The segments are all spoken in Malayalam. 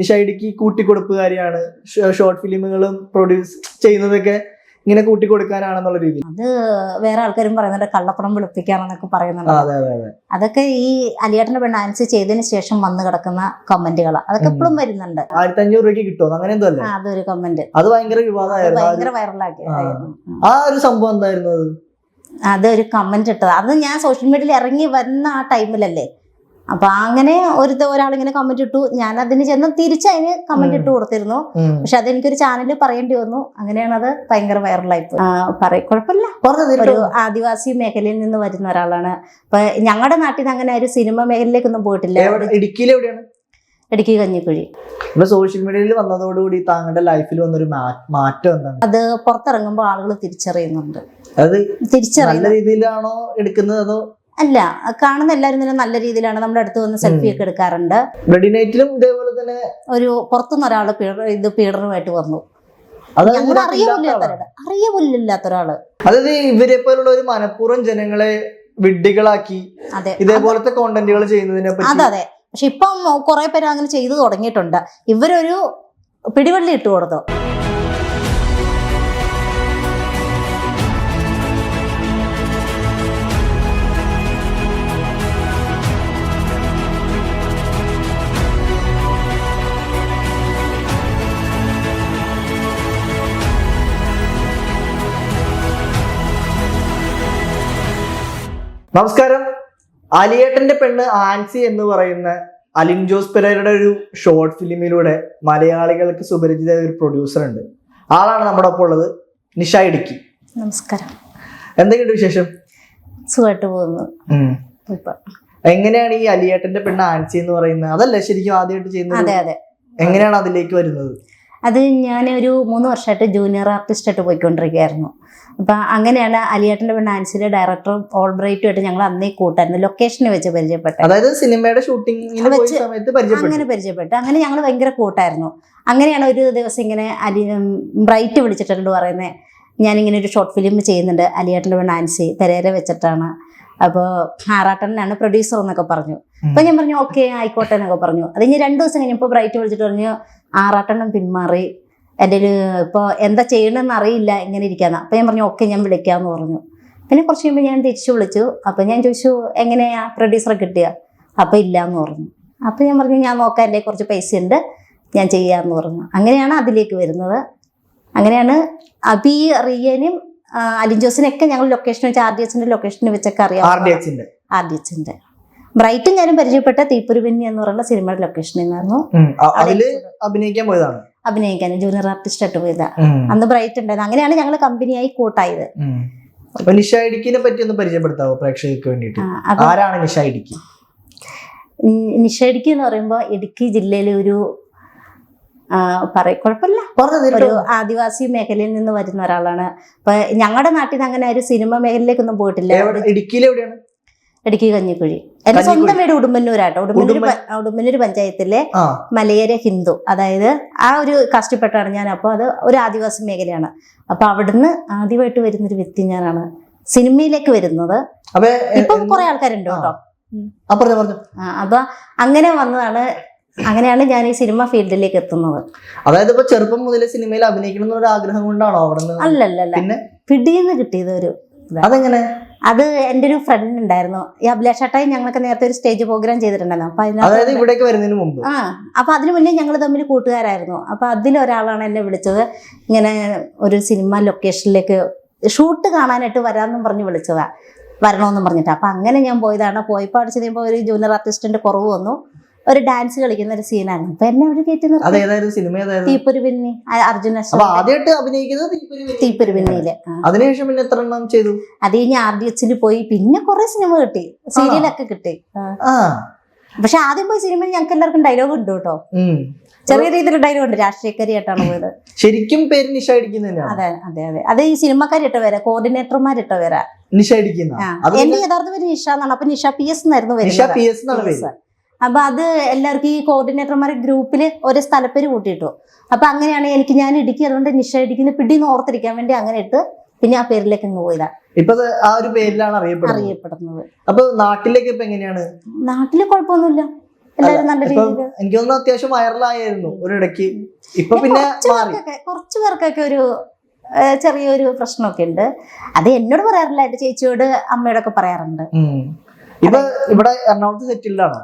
നിഷൈഡിക്ക് കൂട്ടിക്കൊടുപ്പുകാരിയാണ്, ഷോർട്ട് ഫിലിമുകളും പ്രൊഡ്യൂസ് ചെയ്യുന്നതൊക്കെ ഇങ്ങനെ കൂട്ടിക്കൊടുക്കാനാണെന്നുള്ള രീതി. അത് വേറെ ആൾക്കാരും പറയുന്നുണ്ട് കള്ളപ്പണം വെളുപ്പിക്കാണെന്നൊക്കെ പറയുന്നുണ്ട്. അതൊക്കെ ഈ അലിയേട്ടന്റെ പെണ്ണ് ആൻസി ചെയ്തതിന് ശേഷം വന്നു കിടക്കുന്ന കമന്റുകൾ അതൊക്കെ ഇപ്പോഴും വരുന്നുണ്ട്. 1500 രൂപയ്ക്ക് കിട്ടുമോ അങ്ങനെ എന്തോ അല്ലേ അതൊരു കമന്റ്, അത് ഭയങ്കര വിവാദമായിരുന്നു, ഭയങ്കര വൈറലാക്കി. ആ ഒരു സംഭവം എന്തായിരുന്നു അത്? അതൊരു കമന്റ് ഇട്ടത്, അത് ഞാൻ സോഷ്യൽ മീഡിയയിൽ ഇറങ്ങി വരുന്ന ആ ടൈമിലല്ലേ. അപ്പൊ അങ്ങനെ ഒരാളിങ്ങനെ കമന്റ് ഇട്ടു, ഞാൻ അതിന് ചെന്ന് തിരിച്ചതിന് കമന്റ് ഇട്ട് കൊടുത്തിരുന്നു. പക്ഷെ അതെനിക്കൊരു ചാനലിൽ പറയേണ്ടി വന്നു. അങ്ങനെയാണ് അത് ഭയങ്കര വൈറലായിപ്പോയി. കുഴപ്പമില്ല, ഒരു ആദിവാസി മേഖലയിൽ നിന്ന് വരുന്ന ഒരാളാണ്. അപ്പൊ ഞങ്ങളുടെ നാട്ടിൽ നിന്ന് അങ്ങനെ ഒരു സിനിമ മേഖലയിലേക്കൊന്നും പോയിട്ടില്ല. ഇടുക്കിയിൽ എവിടെയാണ്? ഇടുക്കി കഞ്ഞിക്കുഴി. സോഷ്യൽ മീഡിയയിൽ വന്നതോടുകൂടി താങ്കളുടെ ലൈഫിൽ വന്നൊരു മാറ്റം എന്താണ്? അത് പുറത്തിറങ്ങുമ്പോൾ ആളുകൾ തിരിച്ചറിയുന്നുണ്ട്. അത് നല്ല രീതിയിലാണോ എടുക്കുന്നത് അതോ? അല്ല, കാണുന്ന എല്ലാവരും തന്നെ നല്ല രീതിയിലാണ് നമ്മുടെ അടുത്ത് വന്ന് സെൽഫി ഒക്കെ എടുക്കാറുണ്ട്. ബ്ലഡി നൈറ്റിലും ഇതേപോലെ തന്നെ ഒരു പുറത്തുനിന്ന് ഒരാള് പീഡനമായിട്ട് വന്നു. അറിയമില്ലാത്ത ഒരാള്, അതായത് ഇവരെ പോലുള്ള ഒരു മനഃപൂർവ്വം ജനങ്ങളെ വിഡ്ഢികളാക്കി ഇതേപോലത്തെ കോണ്ടന്റുകൾ ചെയ്യുന്നതിനെ പറ്റി. അതെ, പക്ഷെ ഇപ്പം കുറെ പേര് അങ്ങനെ ചെയ്തു തുടങ്ങിയിട്ടുണ്ട്. ഇവരൊരു പിടിവള്ളി ഇട്ട് കൊടുത്തു. നമസ്കാരം. അലിയേട്ടന്റെ പെണ്ണ് ആൻസി എന്ന് പറയുന്ന അലിൻ ജോസ് പെരേരയുടെ ഒരു ഷോർട്ട് ഫിലിമിലൂടെ മലയാളികൾക്ക് സുപരിചിത ഒരു പ്രൊഡ്യൂസർ ഉണ്ട്. ആളാണ് നമ്മുടെ ഒപ്പം ഉള്ളത്, നിഷ ഇടുക്കി. നമസ്കാരം. എന്തൊക്കെയുണ്ട് വിശേഷം? സുഖമായിട്ട് പോകുന്നു. എങ്ങനെയാണ് ഈ അലിയേട്ടന്റെ പെണ്ണ് ആൻസി എന്ന് പറയുന്നത്? അതല്ലേ ശരിക്കും ആദ്യമായിട്ട് ചെയ്യുന്നത്? അതെ. എങ്ങനെയാണ് അതിലേക്ക് വരുന്നത്? അത് ഞാനൊരു 3 വർഷമായിട്ട് ജൂനിയർ ആർട്ടിസ്റ്റായിട്ട് പോയിക്കൊണ്ടിരിക്കുകയായിരുന്നു. അപ്പം അങ്ങനെയാണ് അലിയേട്ടന്റെ പെണ്ണ് ആൻസിയുടെ ഡയറക്ടറും ഓൾബ്രൈറ്റുമായിട്ട് ഞങ്ങൾ അന്നേ കൂട്ടായിരുന്നു. ലൊക്കേഷനിൽ വെച്ച് പരിചയപ്പെട്ടു. അതായത് സിനിമയുടെ ഷൂട്ടിംഗ് അങ്ങനെ പരിചയപ്പെട്ടു. അങ്ങനെ ഞങ്ങൾ ഭയങ്കര കൂട്ടായിരുന്നു. അങ്ങനെയാണ് ഒരു ദിവസം ഇങ്ങനെ ബ്രൈറ്റ് വിളിച്ചിട്ടുണ്ട് പറയുന്നത്, ഞാനിങ്ങനെ ഒരു ഷോർട്ട് ഫിലിം ചെയ്യുന്നുണ്ട്, അലിയേട്ടന്റെ പെണ്ണ് ആൻസി പെരേര വെച്ചിട്ടാണ്. അപ്പോൾ ആറാട്ടനാണ് പ്രൊഡ്യൂസർ എന്നൊക്കെ പറഞ്ഞു. അപ്പൊ ഞാൻ പറഞ്ഞു ഓക്കെ ആയിക്കോട്ടെ എന്നൊക്കെ പറഞ്ഞു. അത് ഇനി 2 ദിവസം കഴിഞ്ഞപ്പോൾ ബ്രൈറ്റ് വിളിച്ചിട്ട് പറഞ്ഞു ആറാട്ടണ്ണം പിന്മാറി, എൻ്റെ ഇപ്പോൾ എന്താ ചെയ്യണമെന്ന് അറിയില്ല, ഇങ്ങനെ ഇരിക്കാന്ന്. അപ്പം ഞാൻ പറഞ്ഞു ഓക്കെ ഞാൻ വിളിക്കാമെന്ന് പറഞ്ഞു. പിന്നെ കുറച്ച് കഴിയുമ്പോൾ ഞാൻ തിരിച്ചു വിളിച്ചു. അപ്പം ഞാൻ ചോദിച്ചു എങ്ങനെയാ പ്രൊഡ്യൂസറെ കിട്ടുക? അപ്പം ഇല്ല എന്ന് പറഞ്ഞു. അപ്പം ഞാൻ പറഞ്ഞു ഞാൻ നോക്കാം, എൻ്റെ കുറച്ച് പൈസ ഉണ്ട്, ഞാൻ ചെയ്യാമെന്ന് പറഞ്ഞു. അങ്ങനെയാണ് അതിലേക്ക് വരുന്നത്. അങ്ങനെയാണ് അബി റിയനും അലിൻ ജോസിനൊക്കെ ഞങ്ങൾ ലൊക്കേഷൻ വെച്ച് RDHന്റെ ലൊക്കേഷനിൽ വെച്ചൊക്കെ അറിയാം. RDHന്റെ ബ്രൈറ്റും ഞാനും പരിചയപ്പെട്ട തീപ്പൊരുപിന്നി എന്ന് പറയുന്ന സിനിമയുടെ ലൊക്കേഷനിൽ നിന്നായിരുന്നു. അഭിനയിക്കാൻ ജൂനിയർ ആർട്ടിസ്റ്റ് ആയിട്ട് പോയതാ. അന്ന് ബ്രൈറ്റ് ഉണ്ടായിരുന്നു. അങ്ങനെയാണ് ഞങ്ങൾ കമ്പനിയായി കൂട്ടായത്. നിഷ ഇടുക്കിനെ പറ്റി ഒന്ന് പരിചയപ്പെടുത്താവോ പ്രേക്ഷകർക്ക് വേണ്ടിയിട്ട്? ആരാണ് നിഷ ഇടുക്കി? നിഷ ഇടുക്കി എന്ന് പറയുമ്പോൾ ഇടുക്കി ജില്ലയിലെ ഒരു കുഴപ്പമില്ല, ഒരു ആദിവാസി മേഖലയിൽ നിന്ന് വരുന്ന ഒരാളാണ്. അപ്പൊ ഞങ്ങളുടെ നാട്ടിൽ നിന്ന് അങ്ങനെ ഒരു സിനിമ മേഖലയിലേക്കൊന്നും പോയിട്ടില്ല. ഇടുക്കി കഞ്ഞിക്കുഴി. എന്റെ സ്വന്തം വീട് ഉടുമ്പന്നൂരാട്ടോ. ഉടുമ്പന്നൂർ പഞ്ചായത്തിലെ മലയര ഹിന്ദു, അതായത് ആ ഒരു കാസ്റ്റിൽപ്പെട്ടാണ് ഞാൻ. അപ്പോൾ അത് ഒരു ആദിവാസി മേഖലയാണ്. അപ്പൊ അവിടുന്ന് ആദ്യമായിട്ട് വരുന്നൊരു വ്യക്തി ഞാനാണ് സിനിമയിലേക്ക് വരുന്നത്. ഇപ്പം കുറെ ആൾക്കാരുണ്ട് കേട്ടോ. അപ്പൊ അങ്ങനെ വന്നതാണ്. അങ്ങനെയാണ് ഞാൻ ഈ സിനിമ ഫീൽഡിലേക്ക് എത്തുന്നത്. അതായത് ഇപ്പൊ ചെറുപ്പം മുതലേ സിനിമയിൽ അഭിനയിക്കണം എന്നൊരു ആഗ്രഹം കൊണ്ടാണോ അവിടെ? അല്ലല്ല, പിടിയെന്ന് കിട്ടിയത് ഒരു. അതെങ്ങനെ? അത് എൻ്റെ ഒരു ഫ്രണ്ട് ഉണ്ടായിരുന്നു, ഈ അഭിലാഷാട്ടായി. ഞങ്ങളൊക്കെ നേരത്തെ ഒരു സ്റ്റേജ് പ്രോഗ്രാം ചെയ്തിട്ടുണ്ടായിരുന്നു. അപ്പൊ ഇവിടേക്ക് വരുന്നതിന് മുമ്പ് അപ്പൊ അതിനു മുന്നേ ഞങ്ങൾ തമ്മിൽ കൂട്ടുകാരായിരുന്നു. അപ്പൊ അതിലൊരാളാണ് എന്നെ വിളിച്ചത്, ഇങ്ങനെ ഒരു സിനിമ ലൊക്കേഷനിലേക്ക് ഷൂട്ട് കാണാനായിട്ട് വരാമെന്നും പറഞ്ഞ് വിളിച്ചതാ, വരണമെന്നും പറഞ്ഞിട്ട്. അപ്പൊ അങ്ങനെ ഞാൻ പോയതാണ്. പോയപ്പോൾ അടിച്ചു കഴിയുമ്പോൾ ഒരു ജൂനിയർ ആർട്ടിസ്റ്റിന്റെ കുറവ് വന്നു. ഒരു ഡാൻസ് കളിക്കുന്ന ഒരു സീനാണ്. അപ്പൊ എന്നെ അവിടെ കയറ്റി നിർത്തി. തീപ്പൊരുപിന്നി, അർജുന തീപ്പൊരുപിന്നിയില്. അതിനുശേഷം പിന്നെ എത്ര എണ്ണം ചെയ്തു? അത് കഴിഞ്ഞ് RDHൽ പോയി. പിന്നെ കുറെ സിനിമ കിട്ടി, സീരിയലൊക്കെ കിട്ടി. പക്ഷെ ആദ്യം പോയി സിനിമയിൽ ഞങ്ങൾക്ക് എല്ലാവർക്കും ഡയലോഗ് ഉണ്ട് കേട്ടോ. ചെറിയ രീതിയിൽ ഡയലോഗ് ഉണ്ട്. രാഷ്ട്രീയക്കാരിയായിട്ടാണ് പോയത്. ശരിക്കും പേര് നിഷ ഇടുക്കി? അതെ. അത് ഈ സിനിമക്കാരിട്ട പേരാ, കോർഡിനേറ്റർമാരിട്ട പേരാ നിഷ ഇടുക്കി. എന്റെ യഥാർത്ഥ പേര് നിഷ എന്നാണ്. അപ്പൊ നിഷ PS എന്നായിരുന്നു വരുന്നത്. അപ്പൊ അത് എല്ലാവർക്കും ഈ കോർഡിനേറ്റർമാരെ ഗ്രൂപ്പില് ഒരു സ്ഥലപ്പേര് കൂട്ടിയിട്ടു. അപ്പൊ അങ്ങനെയാണ് ഞാൻ ഇടുക്കി, അതുകൊണ്ട് നിഷ ഇടുക്കിന്ന് പിടിന്ന് ഓർത്തിരിക്കാൻ വേണ്ടി അങ്ങനെ ഇട്ട് പിന്നെ ആ പേരിലേക്ക് അങ്ങ് പോയതാ. ഇപ്പൊ ആ ഒരു പേരിലാണ് അറിയപ്പെടുന്നത്. അപ്പൊ നാട്ടിലേക്ക് ഇപ്പൊ എങ്ങനെയാണ്? നാട്ടില് കുഴപ്പമൊന്നുമില്ല. എല്ലാവരും നല്ല ഇപ്പൊ രീതിയിൽ. എനിക്ക് തോന്നുന്നു അത്യാവശ്യം വൈറലായിരുന്നു ഒരിടയ്ക്ക്. ഇപ്പൊ പിന്നെ മാറി. കുറച്ചു പേർക്കൊക്കെ ഒരു ചെറിയൊരു പ്രശ്നമൊക്കെ ഉണ്ട്. അത് എന്നോട് പറയാറില്ല, എന്റെ ചേച്ചിയോട് അമ്മയോടൊക്കെ പറയാറുണ്ട്. ഇപ്പൊ ഇവിടെ എറണാകുളത്ത് സെറ്റിൽഡ് ആണോ?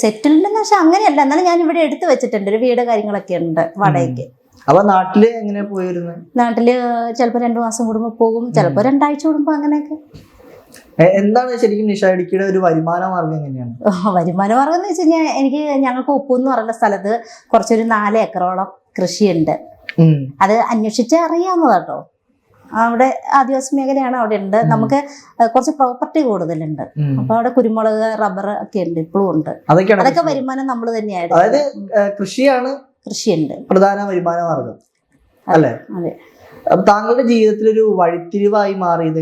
സെറ്റിൽഡ് എന്ന് വെച്ചാൽ അങ്ങനെയല്ല, എന്നാലും ഞാൻ ഇവിടെ എടുത്തു വെച്ചിട്ടുണ്ട്, ഒരു വീട് കാര്യങ്ങളൊക്കെ ഉണ്ട് വാടകയ്ക്ക്. അപ്പൊ നാട്ടില് എങ്ങനെ പോയിരുന്നു? നാട്ടില് ചിലപ്പോ 2 മാസം കൂടുമ്പോ പോകും, ചിലപ്പോ 2 ആഴ്ച കൂടുമ്പോ, അങ്ങനെയൊക്കെ. എന്താണ് ശരിക്കും നിഷ ഇടുക്കിയുടെ ഒരു വരുമാന മാർഗം എങ്ങനെയാണ്? വരുമാന മാർഗം എന്ന് വെച്ച് കഴിഞ്ഞാൽ ഞങ്ങൾക്ക് ഉപ്പു എന്ന് പറയുന്ന സ്ഥലത്ത് കുറച്ചൊരു 4 ഏക്കറോളം കൃഷിയുണ്ട്. അത് അന്വേഷിച്ച് അറിയാവുന്നതാട്ടോ. അവിടെ ആദിവാസി മേഖലയാണ്, അവിടെ ഉണ്ട്. നമുക്ക് കുറച്ച് പ്രോപ്പർട്ടി കൂടുതലുണ്ട്. അപ്പൊ അവിടെ കുരുമുളക്, റബ്ബർ ഒക്കെ ഉണ്ട്, ഇപ്പോഴും ഉണ്ട്. അതൊക്കെ വരുമാനം നമ്മൾ തന്നെയായിട്ട്. അതായത് കൃഷിയുണ്ട് പ്രധാന വരുമാന മാർഗം അല്ലേ? അതെ. താങ്കളുടെ ജീവിതത്തിൽ ഒരു വഴിത്തിരിവായി മാറിയത്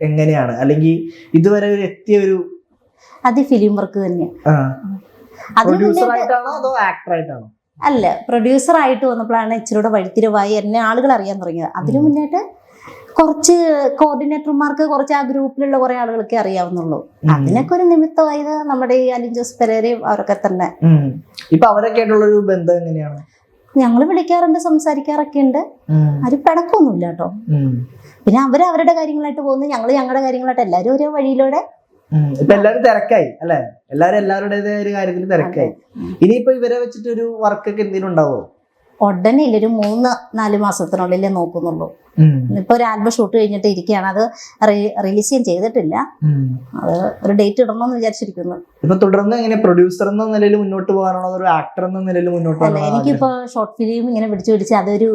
എങ്ങനെയാണ്, അല്ലെങ്കിൽ ഇതുവരെ എത്തിയ ഒരു? അത് ഫിലിം വർക്ക് തന്നെയാണ്. പ്രൊഡ്യൂസർ ആയിട്ടാണോ അതോ ആക്ടർ ആയിട്ടാണോ? അല്ല, പ്രൊഡ്യൂസർ ആയിട്ട് വന്നപ്പോഴാണ് ഇച്ചിരൂടെ വഴിത്തിരിവായി എന്നെ ആളുകൾ അറിയാൻ തുടങ്ങിയത്. അതിനു മുന്നേറ്റ് കുറച്ച് കോർഡിനേറ്റർമാർക്ക്, കുറച്ച് ആ ഗ്രൂപ്പിലുള്ള കുറെ ആളുകൾക്ക് അറിയാവുന്നുള്ളൂ. അതിനൊക്കെ ഒരു നിമിത്തമായത് നമ്മുടെ ഈ അലിൻ ജോസ് പെരേരയും അവരൊക്കെ തന്നെ. ഇപ്പൊ അവരൊക്കെ ആയിട്ടുള്ള ഒരു ബന്ധം എങ്ങനെയാണ്? ഞങ്ങൾ വിളിക്കാറുണ്ട്, സംസാരിക്കാറൊക്കെ ഉണ്ട്. ആരും പിണക്കൊന്നുമില്ല കേട്ടോ. പിന്നെ അവരുടെ കാര്യങ്ങളായിട്ട് പോകുന്നു, ഞങ്ങൾ ഞങ്ങളുടെ കാര്യങ്ങളായിട്ട്, എല്ലാവരും ഓരോ വഴിയിലൂടെ. ഇപ്പൊ എല്ലാരും തിരക്കായി അല്ലെ? എല്ലാവരുടേതായ ഒരു കാര്യത്തിൽ തിരക്കായി. ഇനിയിപ്പോ ഇവരെ വെച്ചിട്ട് ഒരു വർക്കൊക്കെ എന്തെങ്കിലും ഉണ്ടാവോ? ഉടനെ ഇല്ല, ഒരു 3-4 മാസത്തിനുള്ളിലേ നോക്കുന്നുള്ളൂ. ഇപ്പൊ ഒരു ആൽബം ഷൂട്ട് കഴിഞ്ഞിട്ട് ഇരിക്കുകയാണ്, അത് റിലീസ് ചെയ്യാൻ ചെയ്തിട്ടില്ല. അത് ഒരു ഡേറ്റ് ഇടണമെന്ന് വിചാരിച്ചിരിക്കുന്നു. ഇപ്പൊ തുടർന്ന് എങ്ങനെ പ്രൊഡ്യൂസർ എന്ന നിലയിൽ മുന്നോട്ട് പോകാനാണോ ഒരു ആക്ടർ എന്ന നിലയിൽ മുന്നോട്ട് പോകാനാണോ? എനിക്കിപ്പോ ഷോർട്ട് ഫിലിം ഇങ്ങനെ പിടിച്ച് അതൊരു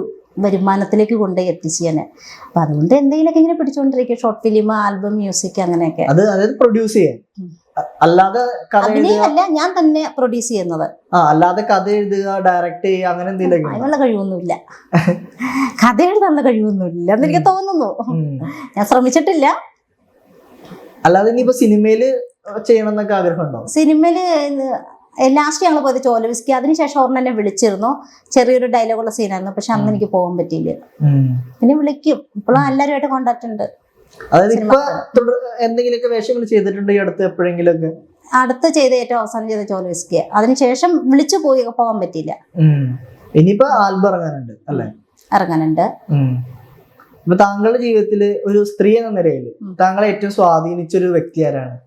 വരുമാനത്തിലേക്ക് കൊണ്ടുപോയി എത്തിച്ചു ഞാൻ. അപ്പൊ അതുകൊണ്ട് എന്തെങ്കിലുമൊക്കെ ഇങ്ങനെ പിടിച്ചോണ്ടിരിക്കും, ഷോർട്ട് ഫിലിം, ആൽബം, മ്യൂസിക്, അങ്ങനെയൊക്കെ. അതായത് പ്രൊഡ്യൂസ് ചെയ്യാൻ, അല്ലാതെ അഭിനയമല്ല, ഞാൻ തന്നെ പ്രൊഡ്യൂസ് ചെയ്യുന്നത്. അല്ലാതെ കഥ എഴുതുക, ഡയറക്ട് ചെയ്യുക, അങ്ങനെ എന്തെങ്കിലും? അതിനുള്ള കഴിവൊന്നുമില്ല, കഥ എഴുതാനുള്ള കഴിവൊന്നുമില്ല എന്ന് എനിക്ക് തോന്നുന്നു. ഞാൻ ശ്രമിച്ചിട്ടില്ല. അല്ലാതെ ഇനിയിപ്പോ സിനിമയില് ചെയ്യണം എന്നൊക്കെ ആഗ്രഹമുണ്ടോ? സിനിമയില് ലാസ്റ്റ് ഞങ്ങൾ പോയത് ചോലവിസ്കി. അതിനുശേഷം ഓർമ്മ എന്നെ വിളിച്ചിരുന്നു, ചെറിയൊരു ഡയലോഗുള്ള സീനായിരുന്നു. പക്ഷെ അന്ന് എനിക്ക് പോകാൻ പറ്റിയില്ല. പിന്നെ വിളിക്കും, ഇപ്പോഴും എല്ലാവരുമായിട്ട് കോണ്ടാക്ട് ഉണ്ട്. അതായത് ഇപ്പൊ എന്തെങ്കിലുമൊക്കെ വേഷങ്ങൾ ചെയ്തിട്ടുണ്ട് ഈ അടുത്ത് എപ്പോഴെങ്കിലും ഒക്കെ? അടുത്ത് ചെയ്ത ഏറ്റവും അവസാനം ചെയ്ത ചോലവിസ്കി. അതിനുശേഷം വിളിച്ചു പോകാൻ പറ്റിയില്ല. ഇനിയിപ്പോ ആൽബം ഇറങ്ങാനുണ്ട് അല്ലേ? ഇറങ്ങാനുണ്ട്. ഇപ്പൊ താങ്കളുടെ ജീവിതത്തില് ഒരു സ്ത്രീ എന്ന നിലയിൽ താങ്കളെ ഏറ്റവും സ്വാധീനിച്ചൊരു വ്യക്തി ആരാണ്?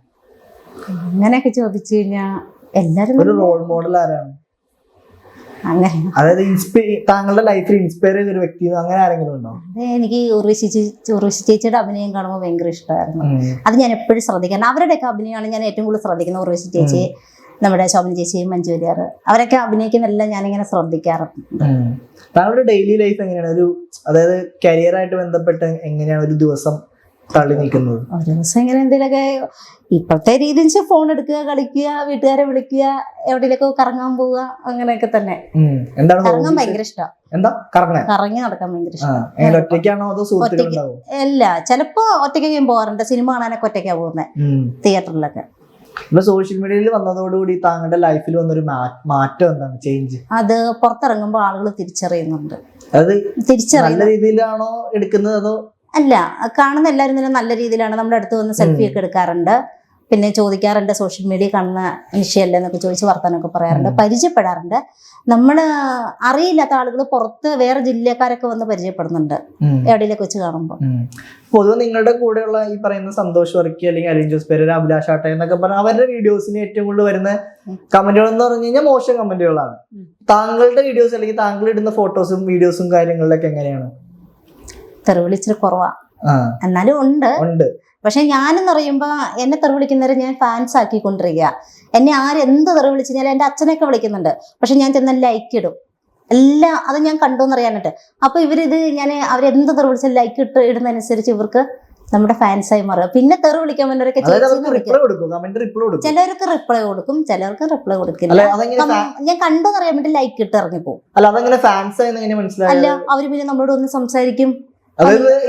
അങ്ങനെയൊക്കെ ചോദിച്ചു കഴിഞ്ഞാൽ എല്ലാരും ഒരു റോൾ മോഡൽ ആരാണ്? അങ്ങനെ അതായത് താങ്കളുടെ ലൈഫിൽ ഇൻസ്പയർ ചെയ്തൊരു വ്യക്തി അങ്ങനെ ആരെങ്കിലും ഉണ്ടോ? എനിക്ക് ഉർവശി ചേച്ചിയുടെ അഭിനയം കാണുമ്പോൾ ഭയങ്കര ഇഷ്ടമായിരുന്നു. അത് ഞാൻ എപ്പോഴും ശ്രദ്ധിക്കണം. അവരുടെയൊക്കെ അഭിനയമാണ് ഞാൻ ഏറ്റവും കൂടുതൽ ശ്രദ്ധിക്കുന്നത്. ഉർവശി ചേച്ചി, നമ്മുടെ ശോഭന ചേച്ചി, മഞ്ജു വാര്യർ, അവരൊക്കെ അഭിനയിക്കുന്നെല്ലാം ഞാനിങ്ങനെ ശ്രദ്ധിക്കാറുണ്ട്. താങ്കളുടെ ഡെയിലി ലൈഫ് എങ്ങനെയാണ്? അതായത് കരിയറായിട്ട് ബന്ധപ്പെട്ട് എങ്ങനെയാണ് ഒരു ദിവസം തള്ളി നീക്കുന്നത്? ഒരു ദിവസം ഇങ്ങനെ എന്തെങ്കിലുമൊക്കെ ഇപ്പോഴത്തെ രീതിയിൽ ഫോൺ എടുക്കുക, കളിക്കുക, വീട്ടുകാരെ വിളിക്കുക, എവിടെയൊക്കെ കറങ്ങാൻ പോവുക, അങ്ങനെയൊക്കെ തന്നെ. കറങ്ങാൻ ഭയങ്കര ഇഷ്ടമാണ്. കറങ്ങി നടക്കാൻ ഭയങ്കര ഇഷ്ടം. അല്ല, ചിലപ്പോ ഒറ്റയ്ക്ക് ഞാൻ പോകാറുണ്ട്. സിനിമ കാണാനൊക്കെ ഒറ്റയ്ക്കാ പോകുന്നത്, തിയേറ്ററിലൊക്കെ. സോഷ്യൽ മീഡിയയിൽ വന്നതോടുകൂടി താങ്കളുടെ ലൈഫിൽ വന്നൊരു മാറ്റം എന്താണ്, ചേഞ്ച്? അത് പുറത്തിറങ്ങുമ്പോൾ ആളുകൾ തിരിച്ചറിയുന്നുണ്ട്. അത് നല്ല രീതിയിലാണോ എടുക്കുന്നത് അതോ? അല്ല, കാണുന്ന എല്ലാവരും തന്നെ നല്ല രീതിയിലാണ്. നമ്മുടെ അടുത്ത് വന്ന് സെൽഫി ഒക്കെ എടുക്കാറുണ്ട്, പിന്നെ ചോദിക്കാറുണ്ട്, സോഷ്യൽ മീഡിയ കാണുന്ന നിശ്ചയല്ലേ എന്നൊക്കെ ചോദിച്ച് വർത്താനൊക്കെ പറയാറുണ്ട്, പരിചയപ്പെടാറുണ്ട്. നമ്മൾ അറിയില്ലാത്ത ആളുകൾ പുറത്ത് വേറെ ജില്ലക്കാരൊക്കെ വന്ന് പരിചയപ്പെടുന്നുണ്ട് എവിടെയൊക്കെ വെച്ച് കാണുമ്പോൾ. പൊതുവെ നിങ്ങളുടെ കൂടെയുള്ള ഈ പറയുന്ന സന്തോഷ് വർക്കി അല്ലെങ്കിൽ അലിൻ ജോസ് പെരേര, അഭിലാഷ് ആട്ടെ എന്നൊക്കെ പറഞ്ഞാൽ അവരുടെ വീഡിയോസിന് ഏറ്റവും കൂടുതൽ വരുന്ന കമന്റുകൾ എന്ന് പറഞ്ഞു കഴിഞ്ഞാൽ മോശം കമന്റുകളാണ്. താങ്കളുടെ വീഡിയോസ് അല്ലെങ്കിൽ താങ്കൾ ഇടുന്ന ഫോട്ടോസും വീഡിയോസും കാര്യങ്ങളിലൊക്കെ എങ്ങനെയാണ്? തെറിവിളിച്ചിട്ട് കുറവാ, എന്നാലും ഉണ്ട്. പക്ഷെ ഞാനെന്ന് പറയുമ്പോ എന്നെ തെറി വിളിക്കുന്നവരെ ഞാൻ ഫാൻസ് ആക്കിക്കൊണ്ടിരിക്കുക. എന്നെ ആരെന്ത് തെറി വിളിച്ചു കഴിഞ്ഞാൽ എൻ്റെ അച്ഛനൊക്കെ വിളിക്കുന്നുണ്ട്, പക്ഷെ ഞാൻ ചെന്ന് ലൈക്ക് ഇടും. എല്ലാം അത് ഞാൻ കണ്ടോന്ന് അറിയാനായിട്ട്. അപ്പൊ ഇവരിത് അവരെന്ത് തെറി വിളിച്ചാൽ ലൈക്ക് ഇടുന്നതനുസരിച്ച് ഇവർക്ക് നമ്മുടെ ഫാൻസായി മാറുക. പിന്നെ തെറി വിളിക്കാൻ പറ്റുന്നവരൊക്കെ ചിലർക്ക് റിപ്ലൈ കൊടുക്കും, ചിലർക്ക് റിപ്ലൈ കൊടുക്കില്ല. ഞാൻ കണ്ടോന്ന് അറിയാൻ വേണ്ടി ലൈക്ക് ഇട്ട് ഇറങ്ങിപ്പോകും. അല്ല, അവര് പിന്നെ നമ്മളോട് ഒന്ന് സംസാരിക്കും.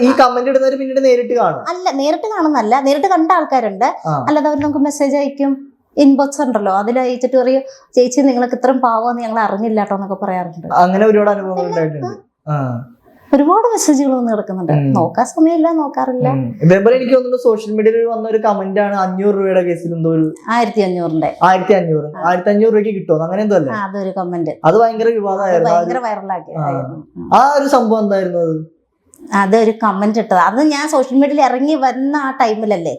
ഈ കമന്റ് ഇടുന്നവര് പിന്നീട് നേരിട്ട് കാണും? അല്ല, നേരിട്ട് കാണുന്നല്ല, നേരിട്ട് കണ്ട ആൾക്കാരുണ്ട്. അല്ലാതെ അവർ നമുക്ക് മെസ്സേജ് അയക്കും, ഇൻബോക്സ് ഉണ്ടല്ലോ, അതിൽ അയച്ചിട്ട് പറയും, ചേച്ചി നിങ്ങൾക്ക് ഇത്രയും പാവമെന്ന് ഞങ്ങൾ അറിഞ്ഞില്ല കേട്ടോ എന്നൊക്കെ പറയാറുണ്ട്. അങ്ങനെ ഒരുപാട് അനുഭവങ്ങൾ ഉണ്ടായിട്ടുണ്ട്. ഒരുപാട് മെസ്സേജുകൾ വന്ന് കിടക്കുന്നുണ്ട്. നോക്കാൻ സമയമില്ല, നോക്കാറില്ല. ഇതേപോലെ എനിക്ക് തോന്നുന്നു സോഷ്യൽ മീഡിയയിൽ വന്ന ഒരു കമന്റ് ആണ് 500 രൂപയുടെ കേസിൽ എന്തോ ഒരു 1500 1500 രൂപയ്ക്ക് കിട്ടുമോ അങ്ങനെ എന്തോ അല്ലേ? അതൊരു കമന്റ് അത് ഭയങ്കര വിവാദമായിരുന്നു. ഭയങ്കര വൈറലാക്കി. ആ ഒരു സംഭവം എന്തായിരുന്നു അത്? അതൊരു കമന്റ് ഇട്ടത്. അത് ഞാൻ സോഷ്യൽ മീഡിയയിൽ ഇറങ്ങി വരുന്ന ആ ടൈമിലല്ലേ.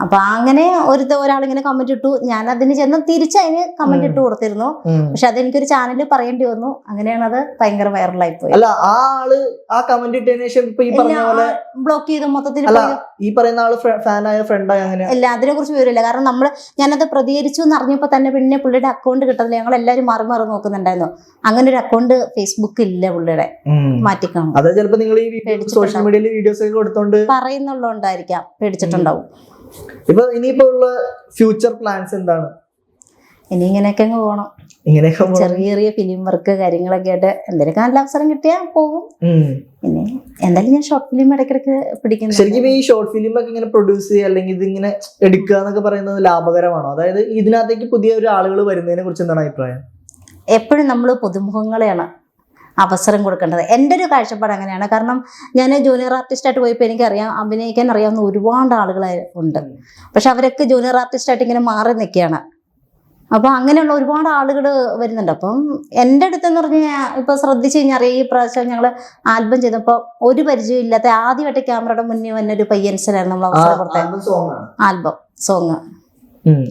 അപ്പൊ അങ്ങനെ ഒരാളിങ്ങനെ കമന്റ് ഇട്ടു. ഞാൻ അതിന് ചെന്ന് തിരിച്ചതിന് കമന്റ് ഇട്ട് കൊടുത്തിരുന്നു. പക്ഷെ അതെനിക്കൊരു ചാനലിൽ പറയേണ്ടി വന്നു. അങ്ങനെയാണ് അത് ഭയങ്കര വൈറലായി പോയി. അല്ല ആ ആള് ആ കമന്റ് ഇട്ടതിന് ശേഷം ഇപ്പൊ ഈ പറഞ്ഞ പോലെ ബ്ലോക്ക് ചെയ്തു മൊത്തത്തിൽ. ഈ പറയുന്ന ആള് ഫാനായ ഫ്രണ്ടായ അങ്ങനെ ഇല്ല, അതിനെ കുറിച്ച് വിവരമില്ല. കാരണം ഞാനത് പ്രതികരിച്ചു എന്ന് അറിഞ്ഞപ്പോ തന്നെ പിന്നെ പുള്ളിയുടെ അക്കൗണ്ട് കിട്ടത്തില്ല. ഞങ്ങൾ എല്ലാവരും മാറി മാറി നോക്കുന്നുണ്ടായിരുന്നു. അങ്ങനെ ഒരു അക്കൗണ്ട് ഫേസ്ബുക്ക് ഇല്ല പുള്ളിയുടെ, മാറ്റിക്കാണും. അത് ചിലപ്പോ നിങ്ങൾ ഈ സോഷ്യൽ മീഡിയയിൽ വീഡിയോസ് ഒക്കെ കൊടുത്തോണ്ട് പറയുന്നുള്ളതുകൊണ്ടായിരിക്കാം, പേടിച്ചിട്ടുണ്ടാവും. ഇപ്പൊ ഇനിയിപ്പോ ഉള്ള ഫ്യൂച്ചർ പ്ലാൻസ് എന്താണ്? ഇനി ഇങ്ങനെയൊക്കെ അങ്ങ് പോകണം. ചെറിയ ചെറിയ ഫിലിം വർക്ക് കാര്യങ്ങളൊക്കെ ആയിട്ട് എന്തെങ്കിലും നല്ല അവസരം കിട്ടിയാൽ പോകും. പിന്നെ എന്തായാലും ഞാൻ ഷോർട്ട് ഫിലിം ഇടയ്ക്കിടയ്ക്ക് പിടിക്കുന്നു. ശരിക്കും ഈ ഷോർട്ട് ഫിലിം ഒക്കെ ഇങ്ങനെ പ്രൊഡ്യൂസ് ചെയ്യുക അല്ലെങ്കിൽ ഇതിങ്ങനെ എടുക്കുക എന്നൊക്കെ പറയുന്നത് ലാഭകരമാണോ? അതായത് ഇതിനകത്തേക്ക് പുതിയ ഒരു ആളുകൾ വരുന്നതിനെ കുറിച്ച് എന്താണ് അഭിപ്രായം? എപ്പോഴും നമ്മൾ പുതുമുഖങ്ങളെയാണ് അവസരം കൊടുക്കേണ്ടത്. എൻ്റെ ഒരു കാഴ്ചപ്പാട് അങ്ങനെയാണ്. കാരണം ഞാൻ ജൂനിയർ ആർട്ടിസ്റ്റായിട്ട് പോയപ്പോൾ എനിക്കറിയാം അഭിനയിക്കാൻ അറിയാവുന്ന ഒരുപാട് ആളുകൾ ഉണ്ട്. പക്ഷെ അവരൊക്കെ ജൂനിയർ ആർട്ടിസ്റ്റായിട്ട് ഇങ്ങനെ മാറി നിൽക്കുകയാണ്. അപ്പോൾ അങ്ങനെയുള്ള ഒരുപാട് ആളുകൾ വരുന്നുണ്ട്. അപ്പം എൻ്റെ അടുത്തെന്ന് പറഞ്ഞു കഴിഞ്ഞാൽ ഇപ്പോൾ ശ്രദ്ധിച്ച് കഴിഞ്ഞാൽ അറിയാം, ഈ പ്രാവശ്യം ഞങ്ങൾ ആൽബം ചെയ്തപ്പോൾ ഒരു പരിചയം ഇല്ലാത്ത ആദ്യമായിട്ട് ക്യാമറയുടെ മുന്നിൽ വന്ന ഒരു പയ്യൻസിനായിരുന്നു നമ്മൾ അവസരം കൊടുത്തത്. ആൽബം സോങ്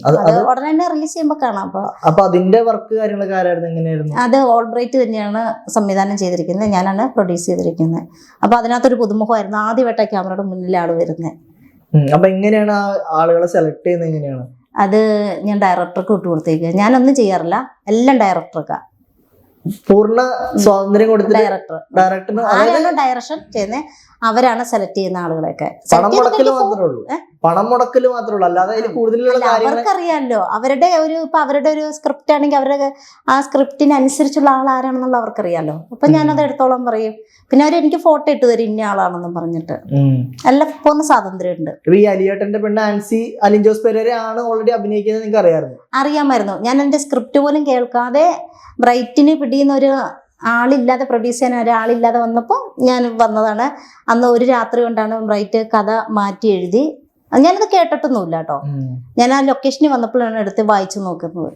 അത് ഉടനെ തന്നെ റിലീസ് ചെയ്യുമ്പോൾ കാണാം. അപ്പൊ അതിന്റെ വർക്ക് കാര്യങ്ങളൊക്കെ ആരായിരുന്നു, എങ്ങനെയായിരുന്നു? അത് ഓൾബ്രൈറ്റ് തന്നെയാണ് സംവിധാനം ചെയ്തിരിക്കുന്നത്, ഞാനാണ് പ്രൊഡ്യൂസ് ചെയ്തിരിക്കുന്നത്. അപ്പൊ അതിനകത്തൊരു പുതുമുഖമായിരുന്നു, ആദ്യമായിട്ട് ക്യാമറയുടെ മുന്നിൽ ആള് വരുന്നത്. അപ്പൊ എങ്ങനെയാണ് ആളുകളെ സെലക്ട് ചെയ്യുന്നത്? എങ്ങനെയാണ് അത്? ഞാൻ ഡയറക്ടർക്ക് വിട്ടുകൊടുത്തേക്കുക. ഞാനൊന്നും ചെയ്യാറില്ല, എല്ലാം ഡയറക്ടർക്കാ പൂർണ്ണ സ്വാതന്ത്ര്യം കൊടുത്ത്. ഡയറക്ടറിന് ആരാണ് ഡയറക്ഷൻ ചെയ്യുന്നത് അവരാണ് സെലക്ട് ചെയ്യുന്ന ആളുകളെയൊക്കെ. പണം മുടക്കല് മാത്രമേ ഉള്ളൂ, അല്ലാതെ അവർക്കറിയാമല്ലോ അവരുടെ ഒരു സ്ക്രിപ്റ്റ് ആണെങ്കിൽ അവരുടെ ആ സ്ക്രിപ്റ്റിനനുസരിച്ചുള്ള ആളാരാണെന്നുള്ള അവർക്കറിയാമല്ലോ. അപ്പൊ ഞാനത് എടുത്തോളം പറയും. പിന്നെ അവരെനിക്ക് ഫോട്ടോ ഇട്ട് തരും ഇന്ന ആളാണെന്നും പറഞ്ഞിട്ട്. എല്ലാം പോകുന്ന സ്വാതന്ത്ര്യമുണ്ട്. ഈ അലിയേട്ടന്റെ പെണ്ണ് ആൻസി അലിൻ ജോസ് പെരേര ആണ് ഓൾറെഡി അഭിനയിക്കുന്നത്, നിങ്ങൾക്ക് അറിയാമായിരുന്നു. ഞാൻ എന്റെ സ്ക്രിപ്റ്റ് പോലും കേൾക്കാതെ ബ്രൈറ്റിന് പിടിയുന്ന ഒരു ആളില്ലാതെ, പ്രൊഡ്യൂസ് ചെയ്യാൻ ഒരാളില്ലാതെ വന്നപ്പോൾ ഞാൻ വന്നതാണ്. അന്ന് ഒരു രാത്രി കൊണ്ടാണ് ബ്രൈറ്റ് കഥ മാറ്റി എഴുതി. ഞാനത് കേട്ടിട്ടൊന്നുമില്ല കേട്ടോ. ഞാൻ ആ ലൊക്കേഷനിൽ വന്നപ്പോഴാണ് എടുത്ത് വായിച്ചു നോക്കുന്നത്.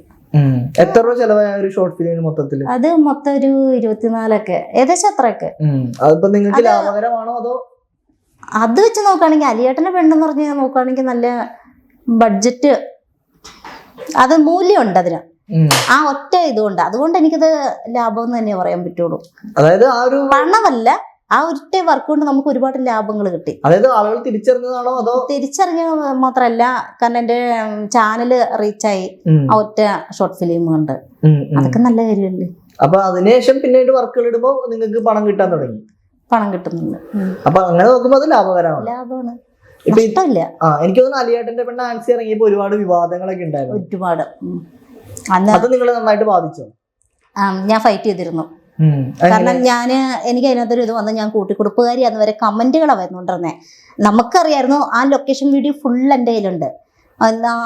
എത്ര രൂപ ചെലവായ ഒരു ഷോർട്ട് ഫിലിമിന് മൊത്തത്തിൽ? അത് മൊത്തം ഒരു 24 ഏകദേശം അത്രയൊക്കെ. നിങ്ങൾക്ക് ലാഭകരമാണോ അതോ? അത് വെച്ച് നോക്കുകയാണെങ്കിൽ അലിയേട്ടന്റെ പെണ്ണെന്ന് പറഞ്ഞാൽ നോക്കുകയാണെങ്കിൽ നല്ല ബഡ്ജറ്റ്, അത് മൂല്യമുണ്ട് അതിന്. ആ ഒറ്റ ഇതുകൊണ്ട്, അതുകൊണ്ട് എനിക്കത് ലാഭം എന്ന് തന്നെ പറയാൻ പറ്റുള്ളൂ. അതായത് ആ ഒരു പണമല്ല, ആ ഒറ്റ വർക്ക് കൊണ്ട് നമുക്ക് ഒരുപാട് ലാഭങ്ങൾ കിട്ടി. അതായത് ആളുകൾ തിരിച്ചറിഞ്ഞതാണോ അതോ? തിരിച്ചറിഞ്ഞ മാത്രല്ല, കാരണം എന്റെ ചാനല് റീച്ചായി ആ ഒറ്റ ഷോർട്ട് ഫിലിം കൊണ്ട്. അതൊക്കെ നല്ല കാര്യമല്ലേ. അപ്പൊ അതിനുശേഷം പിന്നീട് വർക്കുകൾ ഇടുമ്പോ നിങ്ങൾക്ക് പണം കിട്ടാൻ തുടങ്ങി? പണം കിട്ടുന്നുണ്ട്. അപ്പൊ അങ്ങനെ നോക്കുമ്പോ അത് ലാഭകരമാണ്. ലാഭമാണ്, എനിക്ക് തോന്നുന്നു അലിയേട്ടന്റെ പെണ്ണ് ആൻസി ഇറങ്ങിയപ്പോ ഒരുപാട് വിവാദങ്ങളൊക്കെ ഉണ്ടായിരുന്നു. ഒരുപാട്. അത് നിങ്ങളെ നന്നായിട്ട് ബാധിച്ചോ? ഞാൻ ഫൈറ്റ് ചെയ്തിരുന്നു. കാരണം എനിക്ക് അതിനകത്തൊരു ഇത് വന്ന്, ഞാൻ കൂട്ടിക്കൊടുപ്പുകാരി അന്ന് വരെ കമന്റുകളാണ് വരുന്നുണ്ടിരുന്നേ. നമുക്കറിയായിരുന്നു ആ ലൊക്കേഷൻ വീഡിയോ ഫുൾ എൻ്റെ കയ്യിലുണ്ട്.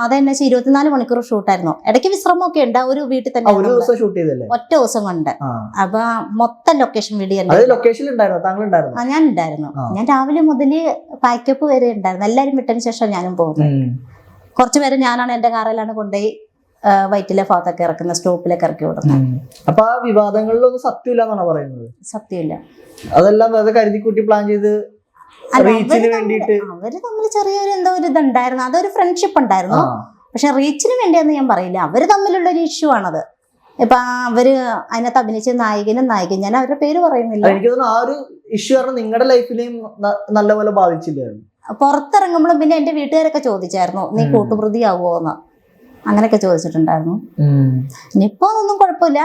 അതെന്നെ 24 മണിക്കൂർ ഷൂട്ടായിരുന്നു. ഇടയ്ക്ക് വിശ്രമമൊക്കെ ഉണ്ട്. ഒരു വീട്ടിൽ തന്നെ ഒറ്റ ദിവസം കൊണ്ട്. അപ്പൊ മൊത്തം ലൊക്കേഷൻ വീഡിയോ ഞാൻ ഉണ്ടായിരുന്നു. ഞാൻ രാവിലെ മുതൽ പാക്കപ്പ് വരെ ഉണ്ടായിരുന്നു. എല്ലാരും വിട്ടതിന് ശേഷം ഞാനും പോകുന്നത്. കുറച്ചുപേരെ ഞാനാണ് എന്റെ കാറിലാണ് കൊണ്ടുപോയി വൈറ്റിലെ ഭാഗത്തൊക്കെ ഇറക്കുന്ന, സ്റ്റോപ്പിലേക്ക് ഇറക്കി വിടുന്നത്. അപ്പൊ ആ വിവാദങ്ങളിലൊന്നും സത്യമില്ല എന്നാണ് പറയുന്നത്? സത്യമില്ല. അതെല്ലാം കരുതി കൂട്ടി പ്ലാൻ ചെയ്ത് അവര് തമ്മിൽ ചെറിയൊരു എന്തോ ഒരു ഇതുണ്ടായിരുന്നു. അതൊരു ഫ്രണ്ട്ഷിപ്പ് ഉണ്ടായിരുന്നു. പക്ഷെ റീച്ചിന് വേണ്ടിയെന്ന് ഞാൻ പറയില്ല, അവര് തമ്മിലുള്ള ഒരു ഇഷ്യൂ ആണത്. ഇപ്പൊ അവര് അതിനകത്ത് അഭിനയിച്ച നായികനും നായികയും, ഞാൻ അവരുടെ പേര് പറയുന്നില്ല. എനിക്ക് തോന്നുന്നു ആ ഒരു ഇഷ്യൂ കാരണം നിങ്ങളുടെ ലൈഫിനെയും നല്ലപോലെ ബാധിച്ചില്ലായിരുന്നു. പുറത്തിറങ്ങുമ്പോഴും പിന്നെ എന്റെ വീട്ടുകാരൊക്കെ ചോദിച്ചായിരുന്നു, നീ കൂട്ടുപ്രതിയാവുമോന്ന്, അങ്ങനെയൊക്കെ ചോദിച്ചിട്ടുണ്ടായിരുന്നു. ഇനിയിപ്പോ അതൊന്നും കുഴപ്പമില്ല,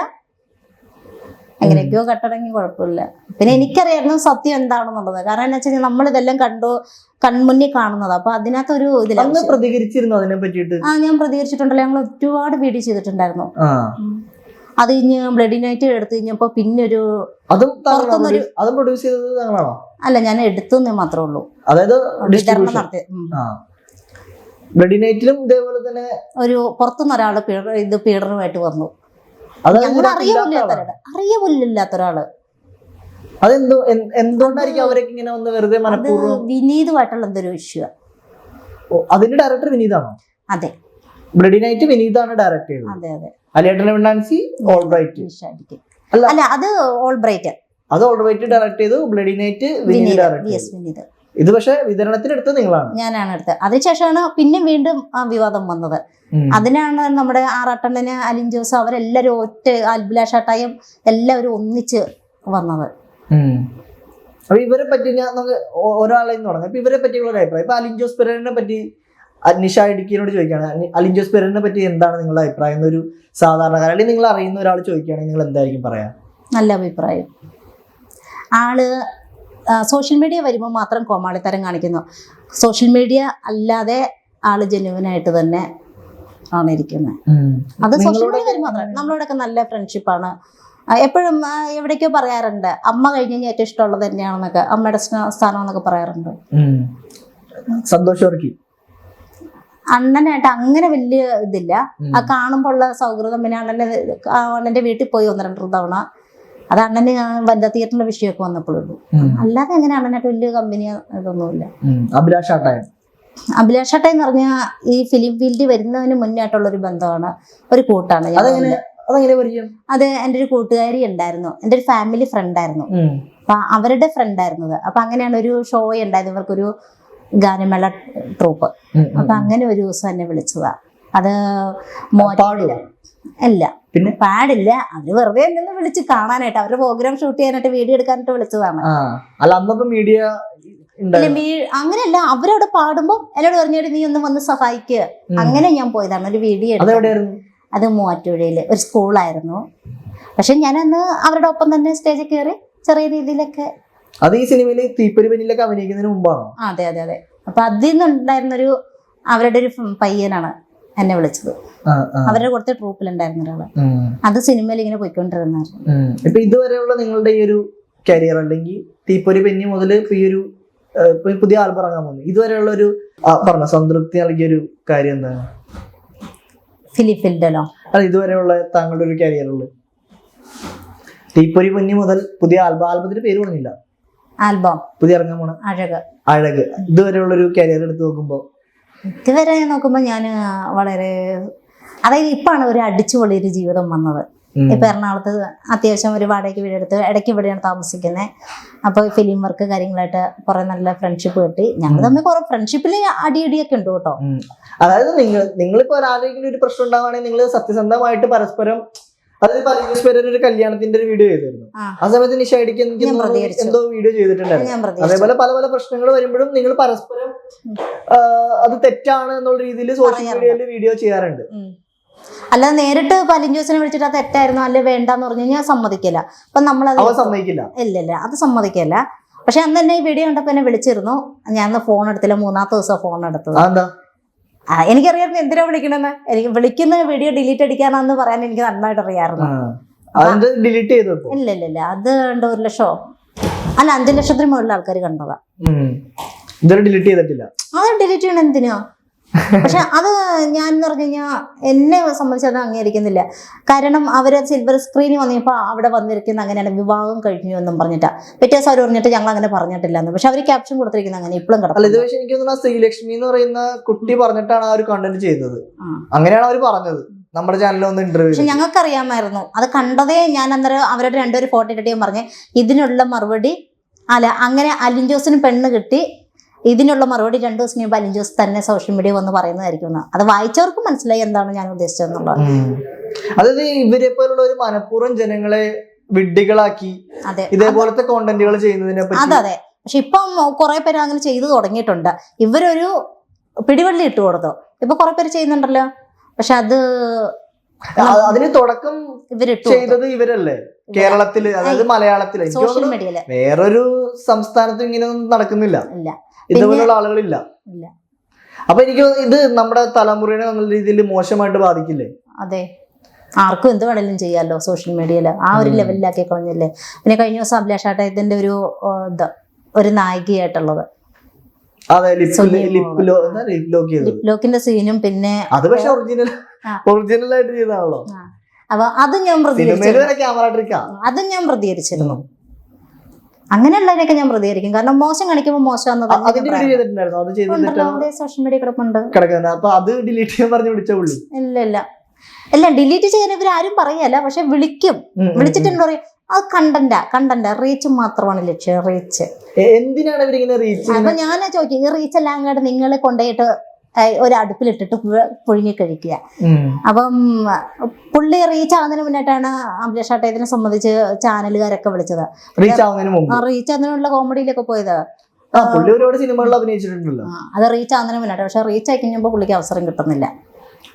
എങ്ങനെയൊക്കെയോ കട്ടടങ്ങി കുഴപ്പമില്ല. പിന്നെ എനിക്കറിയായിരുന്നു സത്യം എന്താണെന്നുള്ളത്. കാരണം എന്താ വെച്ചാൽ നമ്മളിതെല്ലാം കൺമുന്നിൽ കാണുന്നത്. അപ്പൊ അതിനകത്തൊരു ഇതില്ല. പ്രതികരിച്ചിരുന്നു അതിനെ പറ്റിയിട്ട്? ഞാൻ പ്രതികരിച്ചിട്ടുണ്ടല്ലോ. ഞങ്ങൾ ഒരുപാട് വീഡിയോ ചെയ്തിട്ടുണ്ടായിരുന്നു. അത് കഴിഞ്ഞ് ബ്ലഡി നൈറ്റ് എടുത്തു കഴിഞ്ഞപ്പോ പിന്നെ ഒരു അല്ല, ഞാൻ എടുത്തെന്നേ മാത്രമേ ഉള്ളൂ. വിതരണം നടത്തി. ഇതേപോലെ തന്നെ ഒരു പുറത്തുനിന്ന് ഒരാള് പീഡനമായിട്ട് വന്നു. അറിയമില്ലാത്ത ഒരാള്. അതെന്തോ എന്തുകൊണ്ടായിരിക്കും അവരൊക്കെ ഇങ്ങനെ വന്ന് വെറുതെ അത് മനഃപൂർവ്വം? വിനീതുമായിട്ടുള്ള എന്തൊരു ഇഷ്യൂ. അതിന്റെ ഡയറക്ടർ വിനീതാണോ? അതെ ബ്ലഡി നൈറ്റ് വിനീതാണ് ഡയറക്ട് ചെയ്തത്. അതെ അതെ. അലിയേട്ടന്റെ പെണ്ണാൻസി ഓൾബ്രൈറ്റ്. അല്ല അല്ല, അത് ഓൾബ്രൈറ്റ്. അത് ഓൾബ്രൈറ്റ് ഡയറക്ട് ചെയ്തു. ബ്ലഡി നൈറ്റ് വിനീത് ഡയറക്ട് ചെയ്തു. വിനീത്. ഇത് പക്ഷെ വിതരണത്തിനെടുത്ത് നിങ്ങളാണ്. ഞാനാണ് എടുത്തത്. അതിനുശേഷമാണ് പിന്നെ വീണ്ടും ആ വിവാദം വന്നത്. അതിനാണ് നമ്മുടെ ആറാട്ടണ്ണന്, അലിൻ ജോസ് അവരെല്ലാരും ഒറ്റ, അഭിലാഷാട്ടായും എല്ലാവരും ഒന്നിച്ച് വന്നത്. അപ്പൊ ഇവരെ പറ്റി ഞാൻ ഒരാളെ തുടങ്ങാം. ഇപ്പൊ ഇവരെ പറ്റിയുള്ള ഒരു അഭിപ്രായം. ഇപ്പൊ അലിൻ ജോസ് പെരേരനെ പറ്റി നിഷ ഇടുക്കിയോട് ചോദിക്കുകയാണ്, അലിൻ ജോസ് പെരേരനെ പറ്റി എന്താണ് നിങ്ങളുടെ അഭിപ്രായം എന്നൊരു സാധാരണക്കാരൻ അല്ലെങ്കിൽ നിങ്ങൾ അറിയുന്ന ഒരാൾ ചോദിക്കുകയാണെങ്കിൽ നിങ്ങൾ എന്തായിരിക്കും പറയാ? നല്ല അഭിപ്രായം. ആള് സോഷ്യൽ മീഡിയ വരുമ്പോൾ മാത്രം കോമാളിത്തരം കാണിക്കുന്നു. സോഷ്യൽ മീഡിയ അല്ലാതെ ആള് ജെന്യുവനായിട്ട് തന്നെ ആണ് ഇരിക്കുന്നത്. അത് സോഷ്യൽ മീഡിയ വരുമ്പോൾ മാത്രം. നമ്മളോടൊക്കെ നല്ല ഫ്രണ്ട്ഷിപ്പാണ്. എപ്പോഴും എവിടേക്കോ പറയാറുണ്ട്, അമ്മ കഴിഞ്ഞ് ഏറ്റവും ഇഷ്ടമുള്ളത് തന്നെയാണെന്നൊക്കെ, അമ്മയുടെ സ്ഥാനം എന്നൊക്കെ പറയാറുണ്ട്. സന്തോഷം. അണ്ണനായിട്ട് അങ്ങനെ വലിയ ഇതില്ല. ആ കാണുമ്പോൾ ഉള്ള സൗഹൃദം. പിന്നെ അണ്ണന്റെ വീട്ടിൽ പോയി 1-2 തവണ. അത് അണ്ണന് വനിതാ തിയേറ്ററിന്റെ വിഷയമൊക്കെ വന്നപ്പോഴുള്ളൂ. അല്ലാതെ അങ്ങനെ അണ്ണനായിട്ട് വലിയ കമ്പനി ഇതൊന്നുമില്ല. അഭിലാഷാട്ടായി എന്ന് പറഞ്ഞാൽ ഈ ഫിലിം ഫീൽഡിൽ വരുന്നതിന് മുന്നേ ആയിട്ടുള്ള ഒരു ബന്ധമാണ്, ഒരു കൂട്ടാണ്. അത് എൻ്റെ ഒരു കൂട്ടുകാരി ഉണ്ടായിരുന്നു, എൻ്റെ ഒരു ഫാമിലി ഫ്രണ്ടായിരുന്നു. അപ്പൊ അവരുടെ ഫ്രണ്ടായിരുന്നത്. അപ്പൊ അങ്ങനെയാണ് ഒരു ഷോ ഉണ്ടായത്, ഇവർക്കൊരു ഗാനമേള ട്രൂപ്പ്. അപ്പൊ അങ്ങനെ ഒരു ദിവസം എന്നെ വിളിച്ചതാ. അത് അല്ല, പിന്നെ പാടില്ല, അവര് വെറുതെ എന്നെ വിളിച്ച് കാണാനായിട്ട്, അവരുടെ പ്രോഗ്രാം ഷൂട്ട് ചെയ്യാനായിട്ട്, വീഡിയോ എടുക്കാനായിട്ട് വിളിച്ചതാണ്. മീഡിയ അങ്ങനെയല്ല, അവരവിടെ പാടുമ്പോ എന്നോട് പറഞ്ഞിട്ട് നീ ഒന്ന് വന്ന് സഹായിക്കുക. അങ്ങനെ ഞാൻ പോയതാണ് ഒരു വീഡിയോ എടുക്കാൻ. അത് മൂവാറ്റുപുഴയില് ഒരു സ്കൂളായിരുന്നു. പക്ഷെ ഞാനന്ന് അവരുടെ ഒപ്പം തന്നെ സ്റ്റേജിൽ കയറി ചെറിയ രീതിയിലൊക്കെ. അത് ഈ സിനിമയില് തീപ്പൊരി പെണ്ണിലൊക്കെ അഭിനയിക്കുന്നതിന് മുമ്പാണോ? അതെ അതെ അതെ. അപ്പൊ അതിൽ നിന്നുണ്ടായിരുന്നൊരു അവരുടെ ഒരു പയ്യനാണ് എന്നെ വിളിച്ചത്. അവരുടെ കൊടുത്ത ട്രൂപ്പിലുണ്ടായിരുന്ന ഒരാള്. അത് സിനിമയിൽ ഇങ്ങനെ പോയിക്കൊണ്ടിരുന്നായിരുന്നു. ഇപ്പൊ ഇതുവരെയുള്ള നിങ്ങളുടെ ഈ ഒരു കരിയർ, അല്ലെങ്കിൽ തീപ്പൊരി പെണ്ണി മുതൽ ഈ ഒരു പുതിയ ആൽബം ഇറങ്ങാൻ പോകുന്നു, ഇതുവരെയുള്ള ഒരു പറഞ്ഞ സംതൃപ്തി നൽകിയൊരു കാര്യം എന്താണ്? ഫിലിം ഫീൽഡിലോ? അല്ല, ഇതുവരെയുള്ള താങ്കളുടെ ഒരു കരിയറിൽ തീപ്പൊരി പെണ്ണി മുതൽ പുതിയ ആൽബത്തിന്റെ പേര് പറഞ്ഞില്ല, ആൽബം പുതിയ ഇറങ്ങാൻ പോണ അഴക്, ഇതുവരെയുള്ള ഒരു കരിയർ എടുത്ത് നോക്കുമ്പോ? ഇതുവരെ നോക്കുമ്പോ ഞാൻ വളരെ, അതായത് ഇപ്പാണ് ഒരു അടിച്ചുപൊളിയൊരു ജീവിതം വന്നത്. ഇപ്പൊ എറണാകുളത്ത് അത്യാവശ്യം ഒരു വാടകയ്ക്ക് വീടെടുത്ത് ഇടയ്ക്ക് ഇവിടെയാണ് താമസിക്കുന്നത്. അപ്പോൾ ഫിലിം വർക്ക് കാര്യങ്ങളായിട്ട് കുറെ നല്ല ഫ്രണ്ട്ഷിപ്പ് കിട്ടി. ഞങ്ങൾ തമ്മിൽ കുറെ ഫ്രണ്ട്ഷിപ്പിൽ അടിയടിയൊക്കെ ഉണ്ട് കേട്ടോ. അതായത് നിങ്ങളിപ്പോ ആരെങ്കിലും ഒരു പ്രശ്നം ഉണ്ടാവുകയാണെങ്കിൽ നിങ്ങൾ സത്യസന്ധമായിട്ട് പരസ്പരം, അതായത് അലിൻ പെരേര ഒരു കല്യാണത്തിന്റെ ഒരു വീഡിയോ ചെയ്തിരുന്നു. ആ സമയത്ത് നിഷ ഇടുക്കി എന്തോ വീഡിയോ ചെയ്തിട്ടുണ്ടായിരുന്നു. അതേപോലെ പല പല പ്രശ്നങ്ങൾ വരുമ്പോഴും നിങ്ങൾ പരസ്പരം അത് തെറ്റാണ് എന്നുള്ള രീതിയിൽ സോഷ്യൽ മീഡിയയിൽ വീഡിയോ ചെയ്യാറുണ്ട്. അല്ലാതെ നേരിട്ട് അലിൻ ജോസിനെ വിളിച്ചിട്ട് അത് തെറ്റായിരുന്നു അല്ലെ വേണ്ടെന്ന് പറഞ്ഞു കഴിഞ്ഞാൽ സമ്മതിക്കില്ല. അപ്പൊ നമ്മളത് സമ്മതിക്കില്ല. ഇല്ല, അത് സമ്മതിക്കില്ല. പക്ഷെ അന്ന് തന്നെ ഈ വീഡിയോ കണ്ടപ്പോ എന്നെ വിളിച്ചിരുന്നു. ഞാൻ ഫോൺ എടുത്തില്ല, 3-ാമത്തെ ദിവസം ഫോൺ എടുത്തത്. എനിക്കറിയായിരുന്നു എന്തിനാ വിളിക്കണമെന്ന്. എനിക്ക് വിളിക്കുന്ന വീഡിയോ ഡിലീറ്റ് അടിക്കാനാന്ന് പറയാൻ എനിക്ക് നന്നായിട്ട് അറിയാമായിരുന്നു. ഇല്ല, അത് 1 ലക്ഷമോ അല്ല 5 ലക്ഷത്തിന് മുകളിൽ ആൾക്കാർ കണ്ടതാ. ഡിലീറ്റ് ചെയ്തിട്ടില്ല. അത് ഡിലീറ്റ് ചെയ്യണം എന്തിനാ? പക്ഷെ അത് ഞാൻ എന്ന് പറഞ്ഞു കഴിഞ്ഞാൽ എന്നെ സംബന്ധിച്ച് അത് അംഗീകരിക്കുന്നില്ല. കാരണം അവര് സിൽവർ സ്ക്രീനിൽ വന്നപ്പോ അവിടെ വന്നിരിക്കുന്ന അങ്ങനെയാണ്, വിവാഹം കഴിഞ്ഞു എന്നും പറഞ്ഞിട്ടാ. പിറ്റേ ദിവസം അവർ പറഞ്ഞിട്ട് ഞങ്ങൾ അങ്ങനെ പറഞ്ഞിട്ടില്ല എന്ന്. പക്ഷെ അവര് ക്യാപ്ഷൻ കൊടുത്തിരിക്കുന്നത് അങ്ങനെ ഇപ്പോഴും കിടക്കും. ഇത് പക്ഷേ എനിക്ക് തോന്നുന്നു ശ്രീലക്ഷ്മി എന്ന് പറയുന്ന കുട്ടി പറഞ്ഞിട്ടാണ് ആ ഒരു കണ്ടന്റ് ചെയ്തത്. അങ്ങനെയാണ് അവർ പറഞ്ഞത് നമ്മുടെ ചാനലിൽ ഒന്ന് ഇന്റർവ്യൂ. പക്ഷെ ഞങ്ങൾക്ക് അറിയാമായിരുന്നു അത് കണ്ടതേ. ഞാൻ അന്നേരം അവരുടെ 2 ഫോട്ടോ ഇട്ടിട്ട് പറഞ്ഞ് ഇതിനുള്ള മറുപടി അല്ല, അങ്ങനെ അലിൻ ജോസിന് പെണ്ണ് കിട്ടി, ഇതിനുള്ള മറുപടി 2 ദിവസം മുമ്പ് അലിൻ ജോസ് തന്നെ സോഷ്യൽ മീഡിയ വന്ന് പറയുന്നതായിരിക്കും. അത് വായിച്ചവർക്ക് മനസ്സിലായി എന്താണ് ഞാൻ ഉദ്ദേശിച്ചതെന്നുള്ളത്. അതായത് ഇവരെ പോലുള്ള ഒരു മനഃപൂർവ്വം ജനങ്ങളെ വിഡ്ഢികളാക്കി ഇതേപോലത്തെ കോണ്ടന്റുകൾ ചെയ്യുന്നതിനെ പറ്റി. അതെ. പക്ഷെ ഇപ്പം കുറെ പേര് അങ്ങനെ ചെയ്തു തുടങ്ങിയിട്ടുണ്ട്. ഇവരൊരു പിടിവള്ളി ഇട്ട് കൊടുത്തു. ഇപ്പൊ കുറെ പേര് ചെയ്യുന്നുണ്ടല്ലോ. പക്ഷെ അതിന് തുടക്കം ചെയ്തത് ഇവരല്ലേ കേരളത്തില്, അതായത് മലയാളത്തില്. സോഷ്യൽ മീഡിയയില് വേറൊരു സംസ്ഥാനത്തും ഇങ്ങനെയൊന്നും നടക്കുന്നില്ല, ഇതുപോലുള്ള ആളുകളില്ല. അപ്പൊ എനിക്ക് ഇത് നമ്മുടെ തലമുറയെ നല്ല രീതിയിൽ മോശമായിട്ട് ബാധിക്കില്ലേ? അതെ, ആർക്കും എന്ത് വേണമെങ്കിലും ചെയ്യാമല്ലോ സോഷ്യൽ മീഡിയയില്. ആ ഒരു ലെവലിലാക്കി കളഞ്ഞില്ലേ. പിന്നെ കഴിഞ്ഞ ദിവസം അഭിലാഷാട്ടത്തിന്റെ ഒരു നായികയായിട്ടുള്ളത് ലിപ് ലോക്കിന്റെ സീനും, പിന്നെ അത് പക്ഷെ ഒറിജിനൽ ആയിട്ട് ചെയ്താണല്ലോ. അപ്പൊ അത് ഞാൻ പ്രതികരിച്ചിരുന്നു. അങ്ങനെയുള്ളതിനൊക്കെ ഞാൻ പ്രതികരിക്കും. കാരണം മോശം കാണിക്കുമ്പോൾ മോശം അതിന്റെ വീഡിയോ ചെയ്തിട്ടുണ്ടായിരുന്നു, അത് ചെയ്തിട്ട് സോഷ്യൽ മീഡിയ കിടപ്പുണ്ട് കിടക്കുന്നത്. അപ്പൊ അത് ഡിലീറ്റ് ചെയ്യാൻ പറഞ്ഞു വിളിച്ച പുള്ളി ഇല്ല ഡിലീറ്റ് ചെയ്യാൻ ഇവരാരും പറയല്ല, പക്ഷെ വിളിക്കും. വിളിച്ചിട്ട് എന്താ പറയും, അത് കണ്ടന്റ് റീച്ച് മാത്രമാണ് ലക്ഷ്യം. റീച്ച് എന്തിനാണ് ഇവരിങ്ങനെ റീച്ച്? അപ്പൊ ഞാൻ ചോദിക്കും, ഈ റീച്ച് എല്ലാം അങ്ങോട്ട് നിങ്ങൾ കൊണ്ടുപോയിട്ട് ഒരു അടുപ്പിലിട്ടിട്ട് പുഴുങ്ങി കഴിക്കുക. അപ്പം പുള്ളി റീച്ച് ആവുന്നതിന് മുന്നായിട്ടാണ് അഭിലാഷ് ഇതിനെ സംബന്ധിച്ച് ചാനലുകാരൊക്കെ വിളിച്ചത്. റീച്ച് ആവുന്നതിനുള്ള കോമഡിയിലൊക്കെ പോയത്. സിനിമകളിൽ അഭിനയിച്ചിട്ടുണ്ടല്ലോ. അത് റീച്ച് ആവുന്നതിന് മുന്നായിട്ട്. പക്ഷെ റീച്ച് ആയി കഴിഞ്ഞപ്പോൾ പുള്ളിക്ക് അവസരം കിട്ടുന്നില്ല.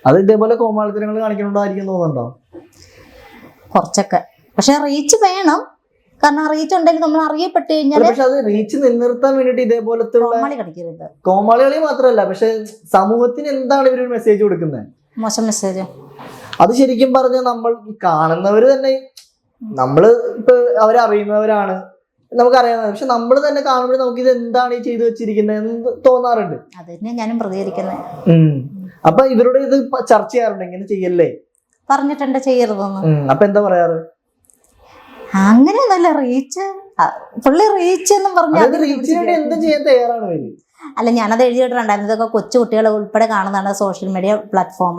അത് ഇതേപോലെ കോമാളിത്തരങ്ങൾ കാണിക്കണുണ്ടായിരിക്കും തോന്നുന്നുണ്ടോ? കുറച്ചൊക്കെ. പക്ഷെ റീച്ച് വേണം. കാരണം റീച്ച് ഉണ്ടെങ്കിൽ നമ്മൾ അറിയപ്പെട്ട് കഴിഞ്ഞാൽ റീച്ച് നിലനിർത്താൻ വേണ്ടിട്ട് ഇതേപോലത്തെ കോമാളികളെ മാത്രമല്ല, പക്ഷെ സമൂഹത്തിന് എന്താണ് ഇവര് മെസ്സേജ് കൊടുക്കുന്നത്? മോശം മെസ്സേജ്. അത് ശരിക്കും പറഞ്ഞാൽ നമ്മൾ കാണുന്നവര് തന്നെ, നമ്മള് ഇപ്പൊ അവരറിയുന്നവരാണ്, നമുക്കറിയാവുന്നത്. പക്ഷെ നമ്മൾ തന്നെ കാണുമ്പോൾ നമുക്ക് ഇത് എന്താണ് ഈ ചെയ്തു വെച്ചിരിക്കുന്നത് എന്ന് തോന്നാറുണ്ട്. അത് തന്നെ ഞാനും പ്രതികരിക്കുന്നത്. അപ്പൊ ഇവരോട് ഇത് ചർച്ച ചെയ്യാറുണ്ട്, ഇങ്ങനെ ചെയ്യല്ലേ പറഞ്ഞിട്ടുണ്ട്, ചെയ്യരുതെന്ന്. അപ്പൊ എന്താ പറയാറ്? അങ്ങനെയൊന്നല്ല, റീച്ച് പുള്ളി റീച്ച് എന്നും പറഞ്ഞാൽ എന്തും ചെയ്യാൻ തയ്യാറാണ്. അല്ല, ഞാനത് എഴുതിയിട്ടുണ്ടായിരുന്നു. ഇതൊക്കെ കൊച്ചു കുട്ടികൾ ഉൾപ്പെടെ കാണുന്നതാണ് സോഷ്യൽ മീഡിയ പ്ലാറ്റ്ഫോം.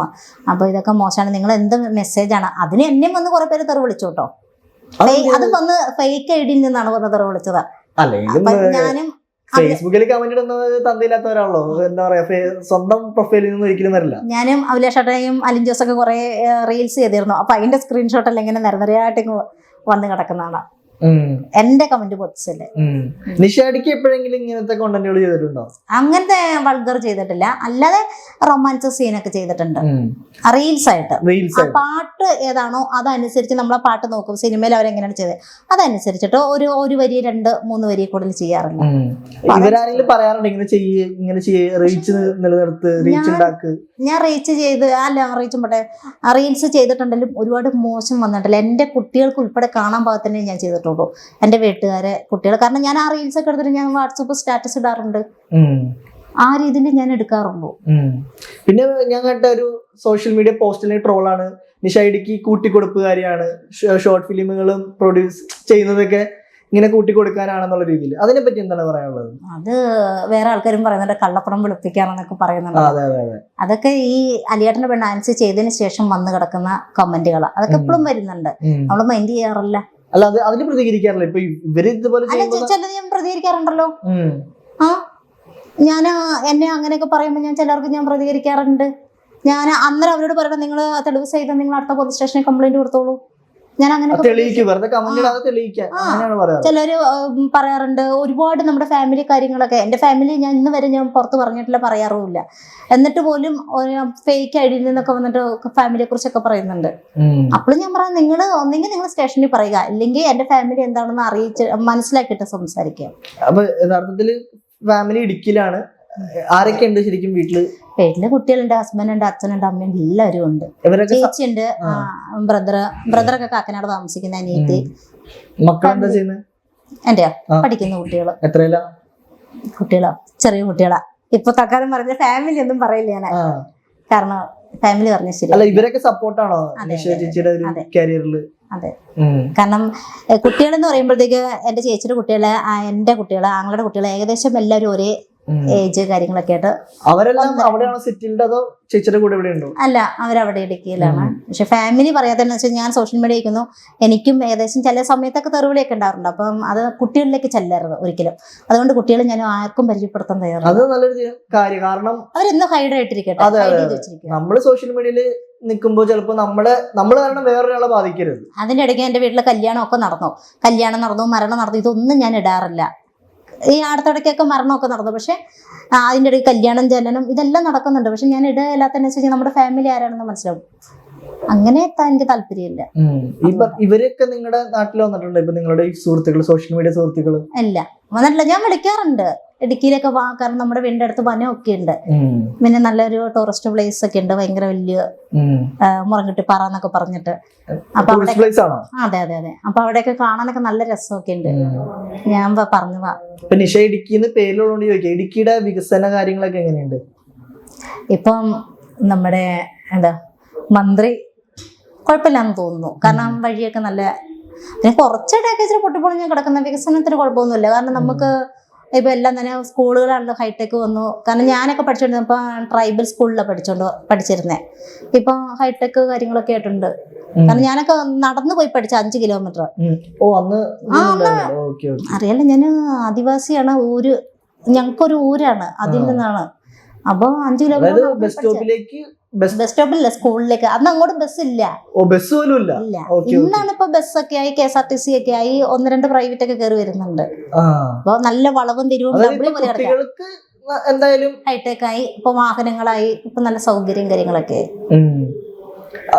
അപ്പൊ ഇതൊക്കെ മോശമാണ്, നിങ്ങൾ എന്ത് മെസ്സേജാണ്? അതിന് എന്നെ വന്ന് കുറെ പേര് തെറി വിളിച്ചു കേട്ടോ. അത് വന്ന് ഫേക്ക് ഐഡിയിൽ നിന്നാണ് വന്ന് തെറി വിളിച്ചത്. ഞാനും ഫേസ്ബുക്കിൽ കമന്റ് ഇടുന്നത് തന്തയില്ലാത്തവരാണല്ലോ, എന്താ പറയാ, സ്വന്തം പ്രൊഫൈലിൽ നിന്ന് ഒരിക്കലും വരില്ല. ഞാനും അഭിലാഷ് ഏട്ടനെയും അലിൻ ജോസൊക്കെ കുറെ റീൽസ് ചെയ്തിരുന്നു. അപ്പൊ അതിന്റെ സ്ക്രീൻഷോട്ട് എല്ലാം ഇങ്ങനെ നിരനിരയായിട്ട് വന്ന് കിടക്കുന്നതാണ്. എന്റെ കമന്റ് പൊത്തിച്ചല്ലേ. നിഷാടിക്ക് എപ്പോഴെങ്കിലും ഇങ്ങനത്തെ കോണ്ടന്റുകൾ ചെയ്തിട്ടുണ്ടോ? അങ്ങനത്തെ വൾഗർ ചെയ്തിട്ടില്ല, അല്ലാതെ റൊമാൻസ് സീനൊക്കെ ചെയ്തിട്ടുണ്ട് റീൽസ് ആയിട്ട്. ആ പാട്ട് ഏതാണോ അതനുസരിച്ച് നമ്മളെ പാട്ട് നോക്കും. സിനിമയിൽ അവരെങ്ങനെയാണ് ചെയ്തത് അതനുസരിച്ചിട്ട് ഒരു വരി 2-3 വരി കൂടുതൽ ചെയ്യാറില്ല. ഇവരാരെങ്കിലും പറയാറുണ്ട് ഇങ്ങനെ റീച്ച് നിലനിർത്ത്, റീച്ച് ഉണ്ടാക്ക്? ഞാൻ റീച്ച് ചെയ്ത് റീച്ചും പോട്ടെ, റീൽസ് ചെയ്തിട്ടുണ്ടെങ്കിലും ഒരുപാട് മോശം വന്നിട്ടില്ല. എന്റെ കുട്ടികൾക്ക് ഉൾപ്പെടെ കാണാൻ പാകത്തന്നെ ഞാൻ ചെയ്തിട്ടുള്ളൂ, എന്റെ വീട്ടുകാരെ കുട്ടികൾ. കാരണം ഞാൻ ആ റീൽസ് ഒക്കെ എടുത്തിട്ട് ഞാൻ വാട്സപ്പ് സ്റ്റാറ്റസ് ഇടാറുണ്ട്. ആ രീതിയിൽ ഞാൻ എടുക്കാറുള്ളൂ. പിന്നെ ഞാൻ കണ്ട ഒരു സോഷ്യൽ മീഡിയ പോസ്റ്റിലെ ട്രോളാണ്, നിഷായിക്ക് കൂട്ടിക്കൊടുപ്പുകാരിയാണ്, ഷോർട്ട് ഫിലിമുകളും പ്രൊഡ്യൂസ് ചെയ്യുന്നതൊക്കെ ഇങ്ങനെ കൂട്ടിക്കൊടുക്കാനാണെന്നുള്ള രീതിയിൽ. അതിനെ പറ്റി എന്താണ് പറയാനുള്ളത്? അത് വേറെ ആൾക്കാരും പറയുന്നുണ്ട്, കള്ളപ്പണം വെളുപ്പിക്കാണെന്നൊക്കെ പറയുന്നുണ്ട്. അതൊക്കെ ഈ അലിയേട്ടന്റെ പെണ്ണ് ആൻസി ചെയ്തതിന് ശേഷം വന്ന് കിടക്കുന്ന കമന്റുകൾ, അതൊക്കെ എപ്പോഴും വരുന്നുണ്ട്. നമ്മള് മൈൻഡ് ചെയ്യാറില്ല. അല്ല, അതിന് പ്രതികരിക്കാറില്ല. ഇപ്പൊ ഇവര് ഇതുപോലെ ചിലത് ഞാൻ പ്രതികരിക്കാറുണ്ടല്ലോ. ഞാൻ എന്നെ അങ്ങനെയൊക്കെ പറയുമ്പോൾ ചിലർക്ക് ഞാൻ പ്രതികരിക്കാറുണ്ട്. ഞാൻ അന്നേരം അവരോട് പറയണം, നിങ്ങൾ തെളിവ് ചെയ്ത് നിങ്ങൾ അടുത്ത പോലീസ് സ്റ്റേഷനിൽ കംപ്ലൈന്റ് കൊടുത്തോളൂ. ഞാൻ അങ്ങനെ ചിലര് പറയാറുണ്ട്. ഒരുപാട് നമ്മുടെ ഫാമിലി കാര്യങ്ങളൊക്കെ, എന്റെ ഫാമിലി ഞാൻ ഇന്ന് വരെ ഞാൻ പുറത്ത് പറഞ്ഞിട്ടില്ല, പറയാറുമില്ല. എന്നിട്ട് പോലും ഫേക്ക് ഐഡിയിൽ നിന്നൊക്കെ വന്നിട്ട് ഫാമിലിയെ കുറിച്ചൊക്കെ പറയുന്നുണ്ട്. അപ്പോൾ ഞാൻ പറയാം, ഒന്നെങ്കിൽ നിങ്ങൾ സ്റ്റേഷനിൽ പറയുക, അല്ലെങ്കിൽ എന്റെ ഫാമിലി എന്താണെന്ന് അറിയിച്ച് മനസ്സിലാക്കിയിട്ട് സംസാരിക്കുക. അപ്പൊ യഥാർത്ഥത്തില് ഫാമിലി ഇടുക്കിയിലാണ്. ആരൊക്കെ ഉണ്ട് ശരിക്കും വീട്ടില്? കുട്ടികളുണ്ട്, ഹസ്ബൻഡുണ്ട്, അച്ഛനുണ്ട്, അമ്മയുണ്ട്, എല്ലാവരും ഉണ്ട്. ചേച്ചിയുണ്ട്, ബ്രദറൊക്കെ കാക്കനാട് താമസിക്കുന്ന, അനിയത്തി. മക്കളെന്താ ചെയ്യുന്നത്? എന്റെയാ പഠിക്കുന്ന കുട്ടികള്. എത്രയിലാ? കുട്ടികളാ, ചെറിയ കുട്ടികളാ. ഇപ്പൊ തക്കാലം പറഞ്ഞ ഫാമിലി ഒന്നും പറയില്ല ഞാൻ, കാരണം ഫാമിലി പറഞ്ഞ ശരി. ഇവരൊക്കെ സപ്പോർട്ടാണോ ചേച്ചിയുടെ കരിയറിൽ? അതെ, കാരണം കുട്ടികളെന്ന് പറയുമ്പോഴത്തേക്ക് എന്റെ ചേച്ചിയുടെ കുട്ടികള്, എന്റെ കുട്ടികള്, ആങ്ങളുടെ കുട്ടികള് ഏകദേശം എല്ലാവരും ഒരേ ഏജ് കാര്യങ്ങളൊക്കെ ആയിട്ട്. അവരെല്ലാം അവിടെയാണോ സെറ്റിൽഡ്, അതോ ചേച്ചിയുടെ കൂടെ ഇവിടെ ഉണ്ടോ? അല്ല, അവരവിടെ ഇടുക്കിയിലാണ്. പക്ഷെ ഫാമിലി പറയാത്തതെന്ന് വെച്ചാൽ ഞാൻ സോഷ്യൽ മീഡിയ ഇരിക്കുന്നു, എനിക്കും ഏകദേശം ചില സമയത്തൊക്കെ തെറിവിളിയൊക്കെ ഉണ്ടാറുണ്ട്. അപ്പം അത് കുട്ടികളിലേക്ക് ചെല്ലരുത് ഒരിക്കലും. അതുകൊണ്ട് കുട്ടികളെ ഞാൻ ആർക്കും പരിചയപ്പെടുത്താൻ തയ്യാറാണ്. അത് നല്ലൊരു കാര്യം. കാരണം അവരെന്നും ഹൈഡ് ആയിട്ടിരിക്കട്ടെ. നമ്മള് സോഷ്യൽ മീഡിയയില് നിൽക്കുമ്പോൾ ചിലപ്പോൾ നമ്മള് കാരണം വേറൊരാളെ ബാധിക്കരുത്. അതിന്റെ ഇടയ്ക്ക് എന്റെ വീട്ടിലെ കല്യാണം നടന്നു, മരണം നടന്നു, ഇതൊന്നും ഞാൻ ഇടാറില്ല. ഈ അടുത്തിടയ്ക്കൊക്കെ മരണമൊക്കെ നടന്നു, പക്ഷെ അതിൻ്റെ ഇടയ്ക്ക് കല്യാണം, ജനനം ഇതെല്ലാം നടക്കുന്നുണ്ട്. പക്ഷെ ഞാൻ ഇടയില്ലാത്തതെന്ന് വെച്ച് കഴിഞ്ഞാൽ നമ്മുടെ ഫാമിലി ആരാണെന്ന് മനസ്സിലാവും. അങ്ങനെ എനിക്ക് താല്പര്യമില്ല. ഇവരൊക്കെ നിങ്ങളുടെ നാട്ടിൽ വന്നിട്ടുണ്ട്? ഇപ്പൊ നിങ്ങളുടെ സുഹൃത്തുക്കൾ, സോഷ്യൽ മീഡിയ സുഹൃത്തുക്കൾ? ഇല്ല, വന്നിട്ടില്ല. ഞാൻ വിളിക്കാറുണ്ട് ഇടുക്കിയിലൊക്കെ, കാരണം നമ്മുടെ വീടിന്റെ അടുത്ത് വനമൊക്കെ ഉണ്ട്. പിന്നെ നല്ലൊരു ടൂറിസ്റ്റ് പ്ലേസ് ഒക്കെ ഉണ്ട്, ഭയങ്കര വലിയ മുറങ്ങിട്ടിപ്പാറ എന്നൊക്കെ പറഞ്ഞിട്ട്. അപ്പൊ അവിടെ അതെ അതെ അതെ അപ്പൊ അവിടെയൊക്കെ കാണാനൊക്കെ നല്ല രസമൊക്കെ ഉണ്ട്. ഞാൻ പറഞ്ഞതാ. നിഷ ഇടുക്കിന്ന് പേരിലുള്ളതുകൊണ്ട് ചോദിക്കാം, ഇടുക്കിയുടെ വികസന കാര്യങ്ങളൊക്കെ എങ്ങനെയുണ്ട്? ഇപ്പം നമ്മുടെ മന്ത്രി കുഴപ്പമില്ലാന്ന് തോന്നുന്നു. കാരണം വഴിയൊക്കെ നല്ല പിന്നെ കുറച്ചിടയൊക്കെ ഇച്ചിരി പൊട്ടിപ്പൊളിഞ്ഞ് കിടക്കുന്ന വികസനത്തിന് കുഴപ്പമൊന്നുമില്ല. കാരണം നമുക്ക് ഇപ്പൊ എല്ലാം തന്നെ സ്കൂളുകളാണല്ലോ ഹൈടെക് വന്നു. കാരണം ഞാനൊക്കെ പഠിച്ചോണ്ടിരുന്നപ്പോ ട്രൈബൽ സ്കൂളിലാണ് പഠിച്ചിരുന്നേ. ഇപ്പൊ ഹൈടെക് കാര്യങ്ങളൊക്കെ ആയിട്ടുണ്ട്. കാരണം ഞാനൊക്കെ നടന്നു പോയി പഠിച്ച 5 കിലോമീറ്റർ. അറിയാലോ, ഞാൻ ആദിവാസിയാണ്. ഞങ്ങൾക്കൊരു ഊരാണ്, അതിൽ നിന്നാണ്. അപ്പൊ 5 കിലോമീറ്റർ ബസ് സ്റ്റോപ്പില്ല, സ്കൂളിലേക്ക്. അന്ന് അങ്ങോട്ട് ബസ് ഇല്ല. ഇന്നാണ് ഇപ്പൊ ബസ്സൊക്കെ ആയി, KSRTC ഒക്കെ ആയി, 1-2 പ്രൈവറ്റ് ഒക്കെ കയറി വരുന്നുണ്ട്. അപ്പൊ നല്ല വളവും തിരിവും എന്തായാലും ഹൈടെക് ആയി, ഇപ്പൊ വാഹനങ്ങളായി, ഇപ്പൊ നല്ല സൗകര്യം കാര്യങ്ങളൊക്കെ.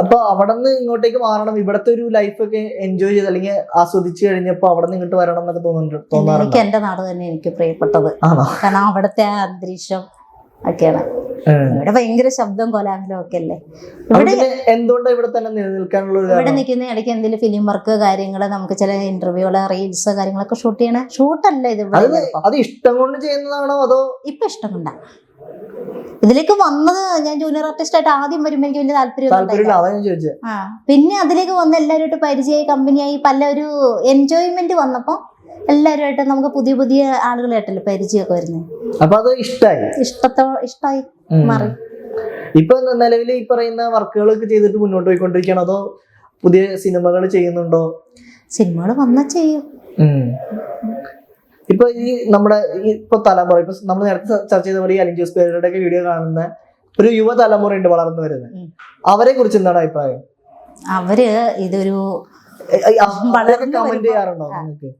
അപ്പൊ അവിടെ നിന്ന് ഇങ്ങോട്ടേക്ക് മാറണം, ഇവിടത്തെ ഒരു ലൈഫ് ഒക്കെ എൻജോയ് ചെയ്ത് അല്ലെങ്കിൽ ആസ്വദിച്ചു കഴിഞ്ഞപ്പോ അവിടെ നിന്ന് ഇങ്ങോട്ട് വരണം എന്നൊക്കെ തോന്നാറുണ്ട്. എനിക്ക് എന്റെ നാട് തന്നെ എനിക്ക് പ്രിയപ്പെട്ടത്. കാരണം അവിടുത്തെ ആ അന്തരീക്ഷം ഒക്കെയാണ്. ഇവിടെ ഭയങ്കര ശബ്ദം കോലാഹലം ഒക്കെ അല്ലേ. എന്തുകൊണ്ടാണ് ഇവിടെ തന്നെ നിലനിൽക്കാനുള്ള? ഇവിടെ നിൽക്കുന്ന ഇടയ്ക്ക് എന്തെങ്കിലും ഫിലിം വർക്ക് കാര്യങ്ങള്, നമുക്ക് ചില ഇന്റർവ്യൂകള്, റീൽസ് കാര്യങ്ങളൊക്കെ ഷൂട്ട് ചെയ്യണ ഷൂട്ടല്ല ഇത്. അത് ഇഷ്ടം കൊണ്ട് ചെയ്യുന്നതാണോ അതോ ഇപ്പൊ ഇഷ്ടം കൊണ്ടാ ഇതിലേക്ക് വന്നത്? ഞാൻ ജൂനിയർ ആർട്ടിസ്റ്റ് ആയിട്ട് ആദ്യം വരുമ്പോ എനിക്ക് വലിയ താല്പര്യം. പിന്നെ അതിലേക്ക് വന്ന് എല്ലാവരുമായിട്ട് പരിചയമായി, കമ്പനിയായി, പല ഒരു എൻജോയ്മെന്റ് വന്നപ്പോ എല്ലാവരുമായിട്ട് നമുക്ക് പുതിയ പുതിയ ആളുകളായിട്ടല്ലേ പരിചയമൊക്കെ വരുന്നത്. അപ്പൊ അത് ഇഷ്ടായി മാറി. ഇപ്പൊ നിലവിൽ ഈ പറയുന്ന വർക്കുകളൊക്കെ ചെയ്തിട്ട് മുന്നോട്ട് പോയിക്കൊണ്ടിരിക്കുകയാണോ അതോ പുതിയ സിനിമകൾ ചെയ്യുന്നുണ്ടോ? സിനിമകൾ വന്നാ ചെയ്യും. ഇപ്പൊ ഈ നമ്മുടെ ഇപ്പൊ തലമുറ, ഇപ്പൊ നമ്മൾ നേരത്തെ ചർച്ച ചെയ്ത പോലെ ഈ അലിൻ ജോസ് പെരേരയുടെ ഒക്കെ വീഡിയോ കാണുന്ന ഒരു യുവതലമുറ ഉണ്ട് വളർന്നു വരുന്നത്. അവരെ കുറിച്ച് എന്താണ് അഭിപ്രായം? അവര് ഇതൊരു കമന്റ് ചെയ്യാറുണ്ടോ നിങ്ങൾക്ക്?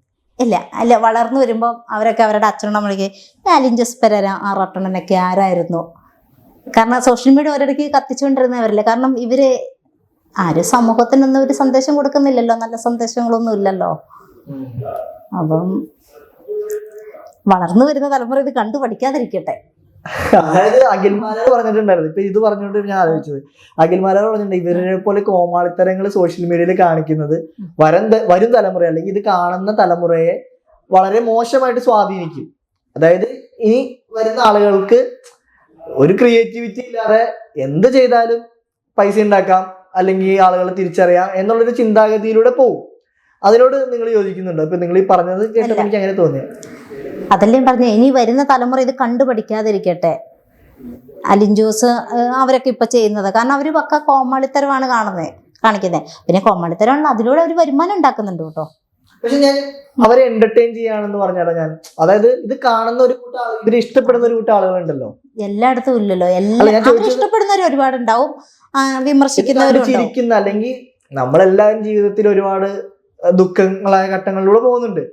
അല്ല വളർന്നു വരുമ്പോ അവരൊക്കെ അവരുടെ അച്ഛനും അമ്മയ്ക്ക് അലിൻ ജോസ് പെരേര, ആറാട്ടണ്ണനൊക്കെ ആരായിരുന്നു? കാരണം സോഷ്യൽ മീഡിയ ഒരിടയ്ക്ക് കത്തിച്ചുകൊണ്ടിരുന്നവരല്ലേ. കാരണം ഇവര് ആരും സമൂഹത്തിനൊന്നും ഒരു സന്ദേശം കൊടുക്കുന്നില്ലല്ലോ, നല്ല സന്ദേശങ്ങളൊന്നും ഇല്ലല്ലോ. അപ്പം വളർന്നു വരുന്ന തലമുറ ഇത് കണ്ടു പഠിക്കാതിരിക്കട്ടെ. അതായത് അഖിൽമാരാർ പറഞ്ഞിട്ടുണ്ടായിരുന്നു, ഇപ്പൊ ഇത് പറഞ്ഞുകൊണ്ട് ഞാൻ ആലോചിച്ചത്, അഖിൽമാരാർ പറഞ്ഞിട്ടുണ്ട് ഇവരെ പോലെ കോമാളിത്തരങ്ങൾ സോഷ്യൽ മീഡിയയിൽ കാണിക്കുന്നത് വരും തലമുറ അല്ലെങ്കിൽ ഇത് കാണുന്ന തലമുറയെ വളരെ മോശമായിട്ട് സ്വാധീനിക്കും. അതായത് ഇനി വരുന്ന ആളുകൾക്ക് ഒരു ക്രിയേറ്റിവിറ്റി ഇല്ലാതെ എന്ത് ചെയ്താലും പൈസ ഉണ്ടാക്കാം അല്ലെങ്കിൽ ആളുകളെ തിരിച്ചറിയാം എന്നുള്ളൊരു ചിന്താഗതിയിലൂടെ പോകും. അതിനോട് നിങ്ങൾ യോജിക്കുന്നുണ്ടോ? ഇപ്പൊ നിങ്ങൾ ഈ പറഞ്ഞത് കേട്ടപ്പോൾ എനിക്ക് അങ്ങനെ തോന്നിയത്. അതല്ലേ പറഞ്ഞ, ഇനി വരുന്ന തലമുറ ഇത് കണ്ടുപഠിക്കാതിരിക്കട്ടെ. അലിൻ ജോസ് അവരൊക്കെ ഇപ്പൊ ചെയ്യുന്നത് കാരണം അവര് പക്ക കോമാളിത്തരമാണ് കാണിക്കുന്നത്. പിന്നെ കോമാളിത്തരമാണല്ലോ, അതിലൂടെ ഒരു വരുമാനം ഉണ്ടാക്കുന്നുണ്ട് കേട്ടോ. പക്ഷെ ഞാൻ അവരെ എന്റർടൈൻ ചെയ്യാണെന്ന് പറഞ്ഞാലോ, ഞാൻ അതായത് ഇത് കാണുന്ന ഒരു കൂട്ടം ഇവര് ഇഷ്ടപ്പെടുന്ന ഒരു കൂട്ടം ആളുകളുണ്ടല്ലോ, എല്ലായിടത്തും ഇല്ലല്ലോ. ഇഷ്ടപ്പെടുന്നവർ ഒരുപാടുണ്ടാവും, വിമർശിക്കുന്നവരും ചിരിക്കുന്ന, അല്ലെങ്കിൽ നമ്മളെല്ലാവരും ജീവിതത്തിൽ ഒരുപാട് ദുഃഖങ്ങളായ ഘട്ടങ്ങളിലൂടെ പോകുന്നുണ്ട്.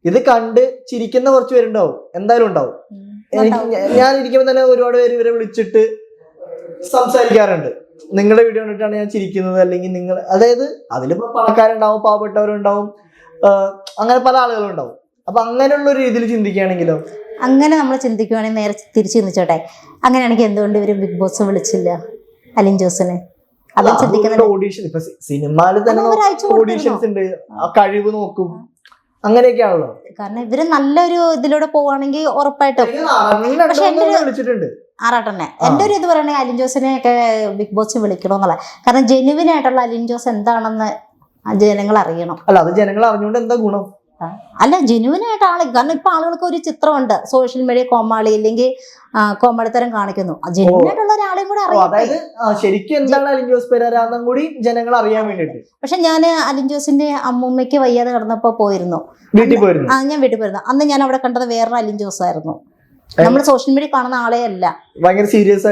ഇത് കണ്ട് ചിരിക്കുന്ന കുറച്ച് പേരുണ്ടാവും, എന്തായാലും ഉണ്ടാവും. ഞാൻ ഇരിക്കുമ്പോൾ തന്നെ ഒരുപാട് പേര് ഇവരെ വിളിച്ചിട്ട് സംസാരിക്കാറുണ്ട്, നിങ്ങളുടെ വീഡിയോ കണ്ടിട്ടാണ് ഞാൻ ചിരിക്കുന്നത്, അല്ലെങ്കിൽ നിങ്ങൾ, അതായത് അതിലിപ്പോ പണക്കാരുണ്ടാവും, പാവപ്പെട്ടവരുണ്ടാവും, അങ്ങനെ പല ആളുകളും ഉണ്ടാവും. അപ്പൊ അങ്ങനെയുള്ള ഒരു രീതിയിൽ ചിന്തിക്കുകയാണെങ്കിലോ? അങ്ങനെ നമ്മൾ ചിന്തിക്കുവാണെങ്കിൽ നേരെ തിരിച്ചു ചിന്തിച്ചോട്ടെ, അങ്ങനെയാണെങ്കിൽ എന്തുകൊണ്ട് ഇവര് ബിഗ് ബോസ് വിളിച്ചില്ല അലിൻ ജോസിനെ? ഓഡീഷൻ, ഇപ്പൊ സിനിമയിൽ തന്നെ ഓഡീഷൻസ് ഉണ്ട്, ആ കഴിവ് നോക്കും, അങ്ങനെയൊക്കെയാണല്ലോ. കാരണം ഇവര് നല്ലൊരു ഇതിലൂടെ പോവാണെങ്കിൽ ഉറപ്പായിട്ടും വിളിച്ചിട്ടുണ്ട് ആറാട്ടനെ. എന്റെ ഒരു ഇത് പറയണെങ്കിൽ അലിൻ ജോസിനെ ഒക്കെ ബിഗ് ബോസ് വിളിക്കണമെന്നുള്ള, കാരണം ജെനുവിൻ ആയിട്ടുള്ള അലിൻ ജോസ് എന്താണെന്ന് ജനങ്ങൾ അറിയണം. അല്ല, അത് ജനങ്ങൾ അറിഞ്ഞുകൊണ്ട് എന്താ ഗുണം? അല്ല, ജെനുവിൻ ആയിട്ട് ആള്, കാരണം ഇപ്പൊ ആളുകൾക്ക് ഒരു ചിത്രമുണ്ട് സോഷ്യൽ മീഡിയ കോമാളി അല്ലെങ്കിൽ കോമാളിത്തരം കാണിക്കുന്നു. ജെനുവിൻ ആയിട്ടുള്ള ഒരാളെയും കൂടെ അറിയാം ശരിക്കും എന്താണ് അലിൻ ജോസ് പെരേരാന്നും കൂടി ജനങ്ങൾ അറിയാൻ വേണ്ടിട്ട്. പക്ഷെ ഞാൻ അലിൻ ജോസിന്റെ അമ്മൂമ്മയ്ക്ക് വയ്യാതെ കിടന്നപ്പോ പോയിരുന്നു, വീട്ടിൽ പോയിരുന്നു. ഞാൻ വീട്ടിൽ പോയിരുന്നു. അന്ന് ഞാൻ അവിടെ കണ്ടത് വേറൊരു അലിൻ ജോസ് ആയിരുന്നു. നമ്മൾ സോഷ്യൽ മീഡിയ കാണുന്ന ആളെ അല്ല, ഭയങ്കര സീരിയസ്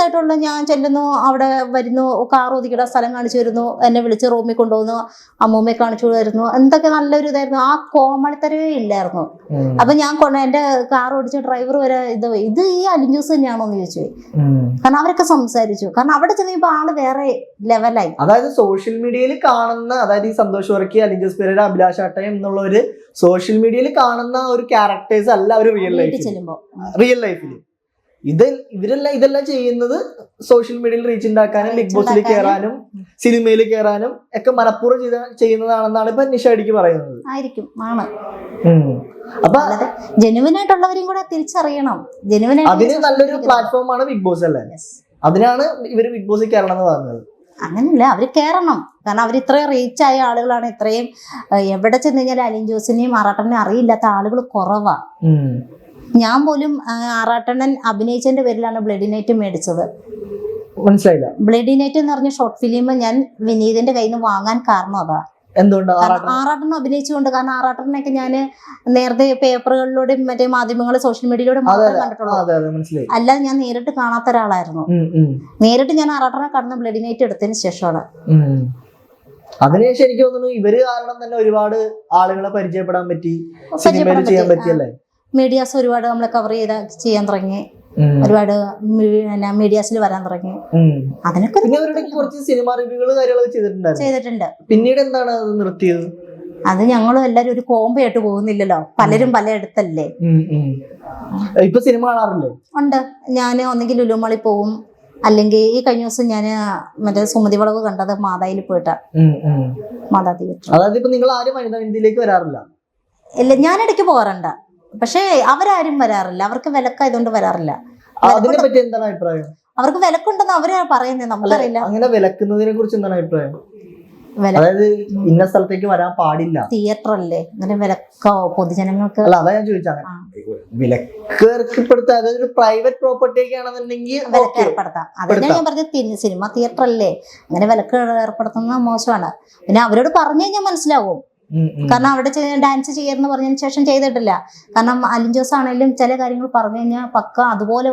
ആയിട്ടുള്ള. ഞാൻ ചെല്ലുന്നു, അവിടെ വരുന്നു, കാർ ഒതുക്കിട സ്ഥലം കാണിച്ചു വരുന്നു, എന്നെ വിളിച്ച് റൂമിൽ കൊണ്ടുപോകുന്നു, അമ്മൂമ്മയെ കാണിച്ചു വരുന്നു, എന്തൊക്കെ നല്ലൊരു ഇതായിരുന്നു. ആ കോമാളിത്തരവേ ഇല്ലായിരുന്നു. അപ്പൊ ഞാൻ എന്റെ കാർ ഓടിച്ച ഡ്രൈവർ വരെ ഇത് ഈ അലിൻ ജോസ് തന്നെയാണോന്ന് ചോദിച്ചു. കാരണം അവരൊക്കെ സംസാരിച്ചു, കാരണം അവിടെ ചെന്നപ്പോ ആള് വേറെ ലെവലായി. അതായത് സോഷ്യൽ മീഡിയയിൽ കാണുന്ന, അതായത് ഈ സന്തോഷ് വർക്കി, അലിൻ ജോസ് പെരേര, അഭിലാഷ് ആട്ടയം എന്നുള്ളവര് സോഷ്യൽ മീഡിയയിൽ കാണുന്ന ഒരു ക്യാരക്ടേഴ്സ് അല്ല അവർ റിയൽ ലൈഫിൽ. ഇതെല്ലാം ചെയ്യുന്നത് സോഷ്യൽ മീഡിയയിൽ റീച്ച് ഉണ്ടാക്കാനും ബിഗ് ബോസിൽ കയറാനും സിനിമയിൽ കയറാനും ഒക്കെ മനഃപൂർവ്വം ചെയ്യുന്നതാണെന്നാണ് ഇപ്പൊ നിഷാടിക്ക് പറയുന്നത്. ആയിരിക്കും, ആണ്. അപ്പൊ ജെനുവിൻ ആയിട്ടുള്ളവരെയും കൂടെ തിരിച്ചറിയണം. അതിന് നല്ലൊരു പ്ലാറ്റ്ഫോമാണ് ബിഗ് ബോസ് അല്ലേ? അതിനാണ് ഇവര് ബിഗ് ബോസിൽ കയറണം എന്ന് പറഞ്ഞത്. അങ്ങനെയല്ല, അവർ കയറണം. കാരണം അവർ ഇത്രയും റീച്ച് ആയ ആളുകളാണ്. ഇത്രയും എവിടെ ചെന്ന് കഴിഞ്ഞാൽ അലിൻ ജോസിനെയും ആറാട്ടണ്ണനെയും അറിയില്ലാത്ത ആളുകൾ കുറവാ. ഞാൻ പോലും ആറാട്ടണ്ണൻ അഭിനയിച്ചതിന്റെ പേരിലാണ് ബ്ലഡി നൈറ്റ് മേടിച്ചത്. മനസ്സിലായില്ല. ബ്ലഡി നൈറ്റ് എന്ന് പറഞ്ഞ ഷോർട്ട് ഫിലിം ഞാൻ വിനീതിന്റെ കയ്യിൽ നിന്ന് വാങ്ങാൻ കാരണം അതാ. എന്തുകൊണ്ടാണ്? ആറാട്ടണ്ണൻ അഭിനയിച്ചുകൊണ്ട്. കാരണം ആറാട്ടണ്ണനൊക്കെ ഞാൻ നേരത്തെ പേപ്പറുകളിലൂടെ മറ്റേ മാധ്യമങ്ങളെ സോഷ്യൽ മീഡിയയിലൂടെ മാത്രമേ കണ്ടിട്ടുള്ളൂ. അല്ലാതെ ഞാൻ നേരിട്ട് കാണാത്ത ഒരാളായിരുന്നു. നേരിട്ട് ഞാൻ ആറാട്ടണ്ണനെ കാണുന്ന ബ്ലഡി നൈറ്റ് എടുത്തതിന് ശേഷമാണ്. അതിനുശേഷം എനിക്ക് തോന്നുന്നു ഇവര് കാരണം തന്നെ ഒരുപാട് ആളുകളെ പരിചയപ്പെടാൻ പറ്റി, സിനിമയിൽ ചെയ്യാൻ പറ്റിയല്ലേ. മീഡിയാസ് ഒരുപാട് നമ്മളെ കവർ ചെയ്യാൻ തുടങ്ങി. ഒരുപാട് മീഡിയാസിൽ വരാൻ തുടങ്ങി. അതിനൊക്കെ കുറച്ച് സിനിമ റിവ്യൂകൾ കാര്യങ്ങളൊക്കെ ചെയ്തിട്ടുണ്ട്. പിന്നീട് എന്താണ് അത് നിർത്തിയത്? അത് ഞങ്ങളും എല്ലാരും ഒരു കോംബോ ആയിട്ട് പോകുന്നില്ലല്ലോ, പലരും പലയിടത്തല്ലേ. ഇപ്പൊ സിനിമ കാണാറില്ലേ? ഉണ്ട്. ഞാൻ ഒന്നെങ്കിൽ ലുലുമാളി പോവും, അല്ലെങ്കിൽ ഈ കഴിഞ്ഞ ദിവസം ഞാൻ മറ്റേ സുമതി വളവ് കണ്ടത് മാതായിൽ പോയിട്ടാ. മാതാ തിയേറ്റർ. അതായത് ഇപ്പൊ നിങ്ങൾ ആരും വനിതയിലേക്ക് വരാറില്ല? ഇല്ല, ഞാൻ ഇടയ്ക്ക് പോകാറുണ്ട്. പക്ഷേ അവരാരും വരാറില്ല. അവർക്ക് വിലക്കായതുകൊണ്ട് വരാറില്ല. അതിനെ പറ്റി എന്താണ് അഭിപ്രായം? അവർക്ക് വിലക്കുണ്ടെന്ന് അവരാ പറയുന്നത്, നമുക്കറിയില്ല. അങ്ങനെ വിലക്കുന്നതിനെ കുറിച്ച് എന്താണ് അഭിപ്രായം? അതായത് ഇന്ന സ്ഥലത്തേക്ക് വരാൻ പാടില്ല, തിയേറ്റർ അല്ലേ, അങ്ങനെ വിലക്കോ പൊതുജനങ്ങൾക്ക്? അല്ല, അതാ ഞാൻ ചോദിച്ചാണ്. വിലക്ക് ഏർപ്പെടുത്താം, അതായത് പ്രൈവറ്റ് പ്രോപ്പർട്ടി ഒക്കെ ആണെന്നുണ്ടെങ്കിൽ വിലക്ക് ഏർപ്പെടുത്താം. അതിനാ ഞാൻ പറഞ്ഞത്, സിനിമ തിയേറ്റർ അല്ലേ, അങ്ങനെ വിലക്ക് ഏർപ്പെടുത്തുന്നത് മോശമാണ്. പിന്നെ അവരോട് പറഞ്ഞു കഴിഞ്ഞാൽ മനസ്സിലാവും. കാരണം അവിടെ ഡാൻസ് ചെയ്യാന്ന് പറഞ്ഞതിന് ശേഷം ചെയ്തിട്ടില്ല. കാരണം അലിൻ ജോസ് ആണെങ്കിലും ചില കാര്യങ്ങൾ പറഞ്ഞു കഴിഞ്ഞാൽ പക്ക അതുപോലെ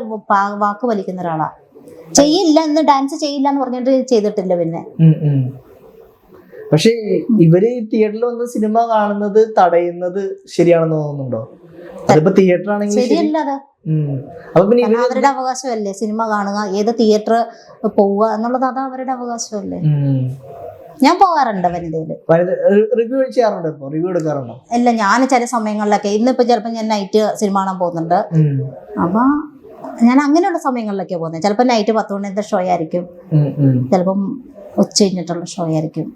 വാക്ക് വലിക്കുന്ന ഒരാളാ. ചെയ്യില്ല എന്ന്, ഡാൻസ് ചെയ്യില്ല എന്ന് പറഞ്ഞിട്ട് ചെയ്തിട്ടില്ല. പിന്നെ പക്ഷെ ഇവര് തിയേറ്ററിൽ വന്ന് സിനിമ കാണുന്നത് തടയുന്നത് ശരിയാണെന്ന് തോന്നുന്നുണ്ടോ? അതിപ്പോ തിയേറ്റർ ആണെങ്കിൽ ശരിയല്ല. അത് അവരുടെ അവകാശമല്ലേ സിനിമ കാണുക, ഏത് തിയേറ്റർ പോവുക എന്നുള്ളത്. അത് അവരുടെ അവകാശമല്ലേ. ഞാൻ പോകാറുണ്ട് വനിതയില്. റിവ്യൂ ചെയ്യാറുണ്ടോ? റിവ്യൂ എടുക്കാറുണ്ടോ? ഇല്ല, ഞാൻ ചില സമയങ്ങളിലൊക്കെ, ഇന്നിപ്പോ ചിലപ്പോ ഞാൻ നൈറ്റ് സിനിമ കാണാൻ പോകുന്നുണ്ട്. അപ്പൊ ഞാൻ അങ്ങനെയുള്ള സമയങ്ങളിലൊക്കെ പോകുന്നത്. ചിലപ്പോ നൈറ്റ് 10 മണിത്തെ ഷോ ആയിരിക്കും, ചിലപ്പം ഉച്ച കഴിഞ്ഞിട്ടുള്ള ഷോ ആയിരിക്കും.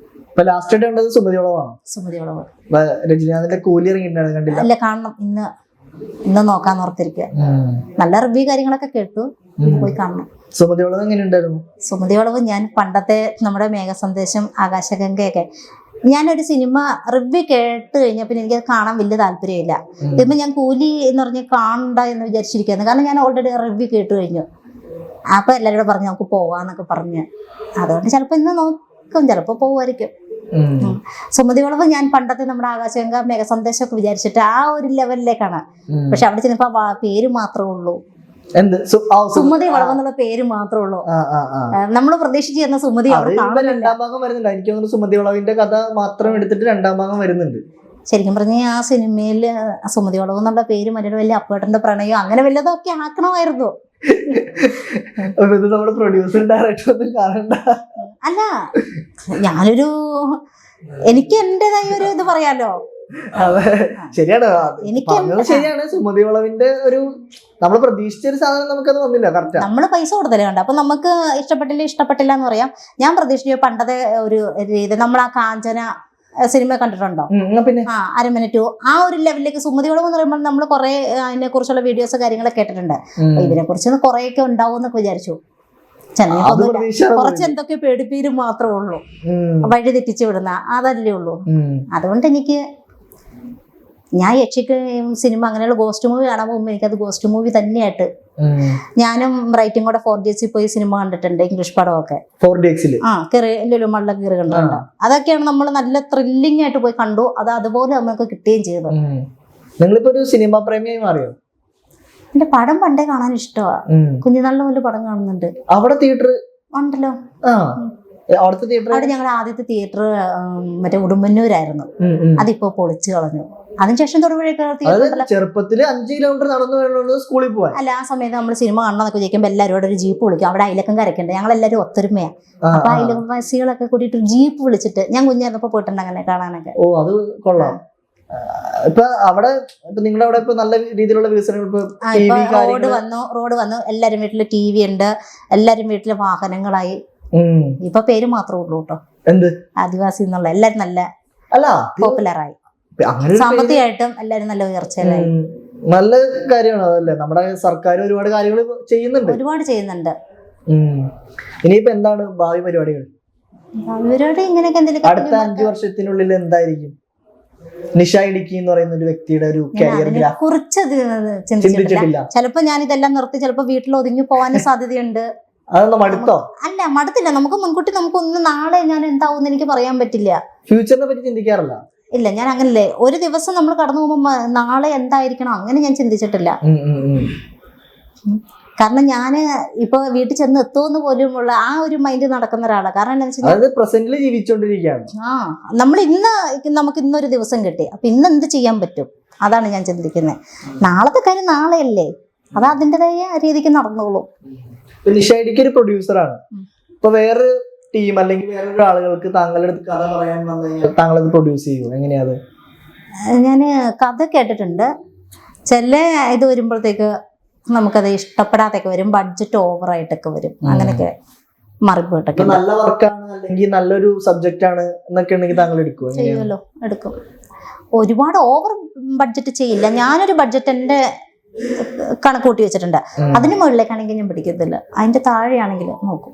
ലാസ്റ്റ് ആയിട്ട് കണ്ടത് സുമതി വളവാണ്. സുമതി വളവ്. രജനീകാന്തിന്റെ കൂലി ഇറങ്ങിയിട്ടാണ്, കണ്ടില്ല? അല്ല, കാണണം. ഇന്ന് നോക്കാൻ ഓർത്തിരിക്കുക. നല്ല റിവ്യൂ കാര്യങ്ങളൊക്കെ കേട്ടു, പോയി കാണണം. സുമതി വളവ് എങ്ങനെയുണ്ടായിരുന്നു? സുമതി വളവ് ഞാൻ പണ്ടത്തെ നമ്മുടെ മേഘസന്ദേശം, ആകാശഗംഗയൊക്കെ, ഞാനൊരു സിനിമ റിവ്യൂ കേട്ട് കഴിഞ്ഞപ്പോൾ എനിക്കത് കാണാൻ വലിയ താല്പര്യമില്ല. ഇതിപ്പോ ഞാൻ കൂലി എന്ന് പറഞ്ഞ് കാണണ്ട എന്ന് വിചാരിച്ചിരിക്കുന്നു. കാരണം ഞാൻ ഓൾറെഡി റിവ്യൂ കേട്ട് കഴിഞ്ഞു. അപ്പൊ എല്ലാവരോടും പറഞ്ഞു നമുക്ക് പോവാന്നൊക്കെ പറഞ്ഞ്. അതുകൊണ്ട് ചിലപ്പോ ഇന്ന് നോക്കും, ചിലപ്പോ പോവായിരിക്കും. സുമതി വളവ് ഞാൻ പണ്ടത്തെ നമ്മുടെ ആകാശഗംഗ, മേഘസന്ദേശമൊക്കെ വിചാരിച്ചിട്ട് ആ ഒരു ലെവലിലേക്കാണ്. പക്ഷെ അവിടെ ചെന്നപ്പോ പേര് മാത്രമേ ഉള്ളൂ. സുമതി വളവ് എന്നുള്ള പേര് മാത്രമേ ഉള്ളൂ. നമ്മൾ പ്രതീക്ഷിച്ചിരുന്ന സുമതി രണ്ടാം ഭാഗം വരുന്നുണ്ട്. എനിക്ക് തോന്നുന്നു സുമതി വളവിന്റെ കഥ മാത്രം എടുത്തിട്ട് 2ാം ഭാഗം വരുന്നുണ്ട്. ശരിക്കും പറഞ്ഞ ആ സിനിമയില് സുമതി വളവ് എന്നുള്ള പേര് മറ്റൊരു വലിയ അപ്പേട്ടന്റെ പ്രണയം അങ്ങനെ വല്ലതൊക്കെ ആക്കണമായിരുന്നു. നമ്മുടെ പ്രൊഡ്യൂസർ ഡയറക്ടർ ഒന്നും കാണണ്ട. അല്ല, ഞാനൊരു എനിക്ക് എന്റേതായ ഒരു ഇത് പറയാലോ. ശരിയാണ്, ശരിയാണ്. സുമതി വളവിന്റെ ഒരു നമ്മൾ പ്രതീക്ഷിച്ച ഒരു സാധനം നമുക്കത് വന്നില്ല. കറക്റ്റ്, നമ്മള് പൈസ കൊടുത്തല്ലേ കണ്ട. അപ്പൊ നമുക്ക് ഇഷ്ടപ്പെട്ടില്ല എന്ന് പറയാം. ഞാൻ പ്രതീക്ഷിച്ച പണ്ടത്തെ ഒരു രീതി, നമ്മൾ ആ കാഞ്ചന സിനിമ കണ്ടിട്ടുണ്ടോ? പിന്നെ അരമന 2 ആ ഒരു ലെവലിലേക്ക് സുമതി വളവ് എന്ന് പറയുമ്പോൾ നമ്മൾ കുറെ അതിനെ കുറിച്ചുള്ള വീഡിയോസ് കാര്യങ്ങളൊക്കെ കേട്ടിട്ടുണ്ട്. ഇതിനെ കുറിച്ച് കുറെയൊക്കെ ഉണ്ടാവും എന്നൊക്കെ വിചാരിച്ചു. കുറച്ച് എന്തൊക്കെ പേടിപ്പീര് മാത്രമേ ഉള്ളൂ, വഴി തെറ്റിച്ചു വിടുന്ന അതല്ലേ ഉള്ളൂ. അതുകൊണ്ട് ഞാൻ യക്ഷിക്ക് സിനിമ അങ്ങനെയുള്ള ഗോസ്റ്റ് മൂവി കാണാൻ പോകുമ്പോൾ എനിക്കത് ഗോസ്റ്റ് മൂവി തന്നെയായിട്ട്. ഞാനും റൈറ്റും കൂടെ 4DX പോയി സിനിമ കണ്ടിട്ടുണ്ട്, ഇംഗ്ലീഷ് പടമൊക്കെ. 4DX ലുലുമാളിലെ കയറി കണ്ടിട്ടുണ്ട്. അതൊക്കെയാണ് നമ്മൾ നല്ല ത്രില്ലിംഗ് ആയിട്ട് പോയി കണ്ടു. അത് അതുപോലെ നമുക്ക് കിട്ടുകയും ചെയ്തു. നിങ്ങളിപ്പോ ഒരു സിനിമ പ്രേമിയായി മാറിയോ? എന്റെ പടം പണ്ടേ കാണാൻ ഇഷ്ടമാ. കുഞ്ഞുനാളിലെ പോലെ പടം കാണുന്നുണ്ട്. അവിടെ തിയേറ്റർ ഉണ്ടല്ലോ. അവിടെ ഞങ്ങളുടെ ആദ്യത്തെ തിയേറ്റർ മറ്റേ ഉടുമ്പന്നൂരായിരുന്നു. അതിപ്പോ പൊളിച്ചു കളഞ്ഞു. അതിനുശേഷം ചെറുപ്പത്തില് 5 കിലോമീറ്റർ നടന്നു സ്കൂളിൽ പോവാൻ. അല്ല, ആ സമയത്ത് നമ്മൾ സിനിമ കാണണമെന്നൊക്കെ ചോദിക്കുമ്പോൾ എല്ലാവരും ഒരു ജീപ്പ് വിളിക്കും. അവിടെ അയലക്കം കരക്കണ്ടേ, ഞങ്ങൾ എല്ലാവരും ഒത്തൊരുമയാ. അപ്പൊ അയൽവാസികളൊക്കെ കൂടിയിട്ട് ജീപ്പ് വിളിച്ചിട്ട് ഞാൻ കുഞ്ഞായിരുന്നപ്പോ പോയിട്ടുണ്ട് അങ്ങനെ കാണാനൊക്കെ. ഓ, അത് കൊള്ളാം. ഇപ്പൊ അവിടെ നിങ്ങളുടെ അവിടെ ഇപ്പൊ നല്ല രീതിയിലുള്ള വികസനങ്ങൾ, റോഡ് വന്നു, എല്ലാരും വീട്ടില് TV ഉണ്ട്, എല്ലാരും വീട്ടില് വാഹനങ്ങളായി. ഇപ്പൊ പേര് മാത്രമേ ഉള്ളൂ കേട്ടോ, എന്ത് ആദിവാസി എന്നുള്ള. എല്ലാരും നല്ല പോപ്പുലറായി, സാമ്പത്തികമായിട്ടും എല്ലാരും നല്ല ഉയർച്ചയിലായി. നല്ല കാര്യമാണ് അതല്ലേ. നമ്മുടെ സർക്കാർ ഒരുപാട് കാര്യങ്ങൾ ചെയ്യുന്നുണ്ട്. ഇനിയിപ്പോ എന്താണ് ഭാവി പരിപാടികൾ? അവരോട് ഇങ്ങനെയൊക്കെ അടുത്ത എന്തെങ്കിലും 5 വർഷത്തിനുള്ളിൽ എന്തായിരിക്കും നിഷ ഇടുക്കി എന്ന് പറയുന്ന ഒരു വ്യക്തിയുടെ ഒരു കരിയർ അതിനെ ഗ്രാഫ്? കുറിച്ച് ചിന്തിച്ചിട്ടില്ല. ചിന്തിച്ചിട്ടില്ല. ചിലപ്പോ ഞാൻ ഇതെല്ലാം നിർത്തി ചിലപ്പോ വീട്ടിൽ ഒതുങ്ങി പോകാനും സാധ്യതയുണ്ട്. അതൊന്നും മടുത്തോ? അല്ല, മടുത്തില്ല. നമുക്ക് മുൻകൂട്ടി നമുക്കൊന്ന് നാളെ ഞാൻ എന്താവും എനിക്ക് പറയാൻ പറ്റില്ല. ഫ്യൂച്ചറിനെ പറ്റി ചിന്തിക്കാറില്ല? ഇല്ല, ഞാൻ അങ്ങനല്ലേ. ഒരു ദിവസം നമ്മൾ കടന്നു പോകുമ്പോ നാളെ എന്തായിരിക്കണം അങ്ങനെ ഞാൻ ചിന്തിച്ചിട്ടില്ല. കാരണം ഞാൻ ഇപ്പൊ വീട്ടിൽ ചെന്ന് എത്തുമെന്ന് പോലുമുള്ള ആ ഒരു മൈൻഡ് നടക്കുന്ന ഒരാളാണ്. കാരണം എന്താ വെച്ചാൽ പ്രസന്റിൽ ജീവിച്ചോണ്ടിരിക്കുകയാണ്. നമ്മൾ നമുക്ക് ഇന്നൊരു ദിവസം കിട്ടി, അപ്പൊ ഇന്ന് എന്ത് ചെയ്യാൻ പറ്റും, അതാണ് ഞാൻ ചിന്തിക്കുന്നത്. നാളത്തെ കാര്യം നാളെയല്ലേ, അത് അതിൻ്റെതായ രീതിക്ക് നടന്നോളൂ. നിഷ ഇടുക്കി ഒരു പ്രൊഡ്യൂസറാണ്. ഇപ്പൊ വേറൊരു ടീം അല്ലെങ്കിൽ വേറൊരു ആളുകൾക്ക് താങ്കളുടെ അടുത്ത് കഥ പറയാൻ വന്നു കഴിഞ്ഞാൽ താങ്കൾ അത് പ്രൊഡ്യൂസ് ചെയ്യും? എങ്ങനെയാത്? ഞാൻ കഥ കേട്ടിട്ടുണ്ട്. ചില ഇത് വരുമ്പോഴത്തേക്ക് നമുക്കത് ഇഷ്ടപ്പെടാതൊക്കെ വരും, ബഡ്ജറ്റ് ഓവറായിട്ടൊക്കെ വരും, അങ്ങനെയൊക്കെ മറിപ്പോയിട്ടൊക്കെ. നല്ല വർക്കാണ് അല്ലെങ്കിൽ നല്ലൊരു സബ്ജക്റ്റ് ആണ് എന്നൊക്കെ ഉണ്ടെങ്കിൽ താങ്കൾ എടുക്കുമോ? ചെയ്യുമല്ലോ, എടുക്കും. ഒരുപാട് ഓവർ ബഡ്ജറ്റ് ചെയ്യില്ല. ഞാനൊരു ബഡ്ജറ്റ് എൻ്റെ കണക്ക് കൂട്ടി വെച്ചിട്ടുണ്ട്. അതിന് മുകളിലേക്കാണെങ്കിൽ ഞാൻ പിടിക്കത്തില്ല, അതിന്റെ താഴെയാണെങ്കിൽ നോക്കും.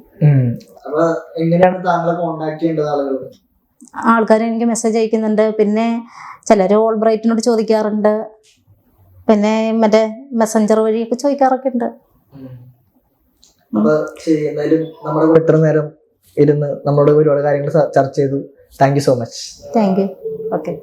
ആൾക്കാർ എനിക്ക് മെസ്സേജ് അയക്കുന്നുണ്ട്. പിന്നെ ചിലർ ഓൾ ബ്രൈറ്റിനോട് ചോദിക്കാറുണ്ട്. പിന്നെ മറ്റേ മെസ്സഞ്ചർ വഴിയൊക്കെ ചോദിക്കാറൊക്കെ ഉണ്ട്. ഇത്ര നേരം ഇരുന്ന് നമ്മളോട് ഒരുപാട് കാര്യങ്ങൾ ചർച്ച ചെയ്തു. Thank you so much. Thank you. Okay.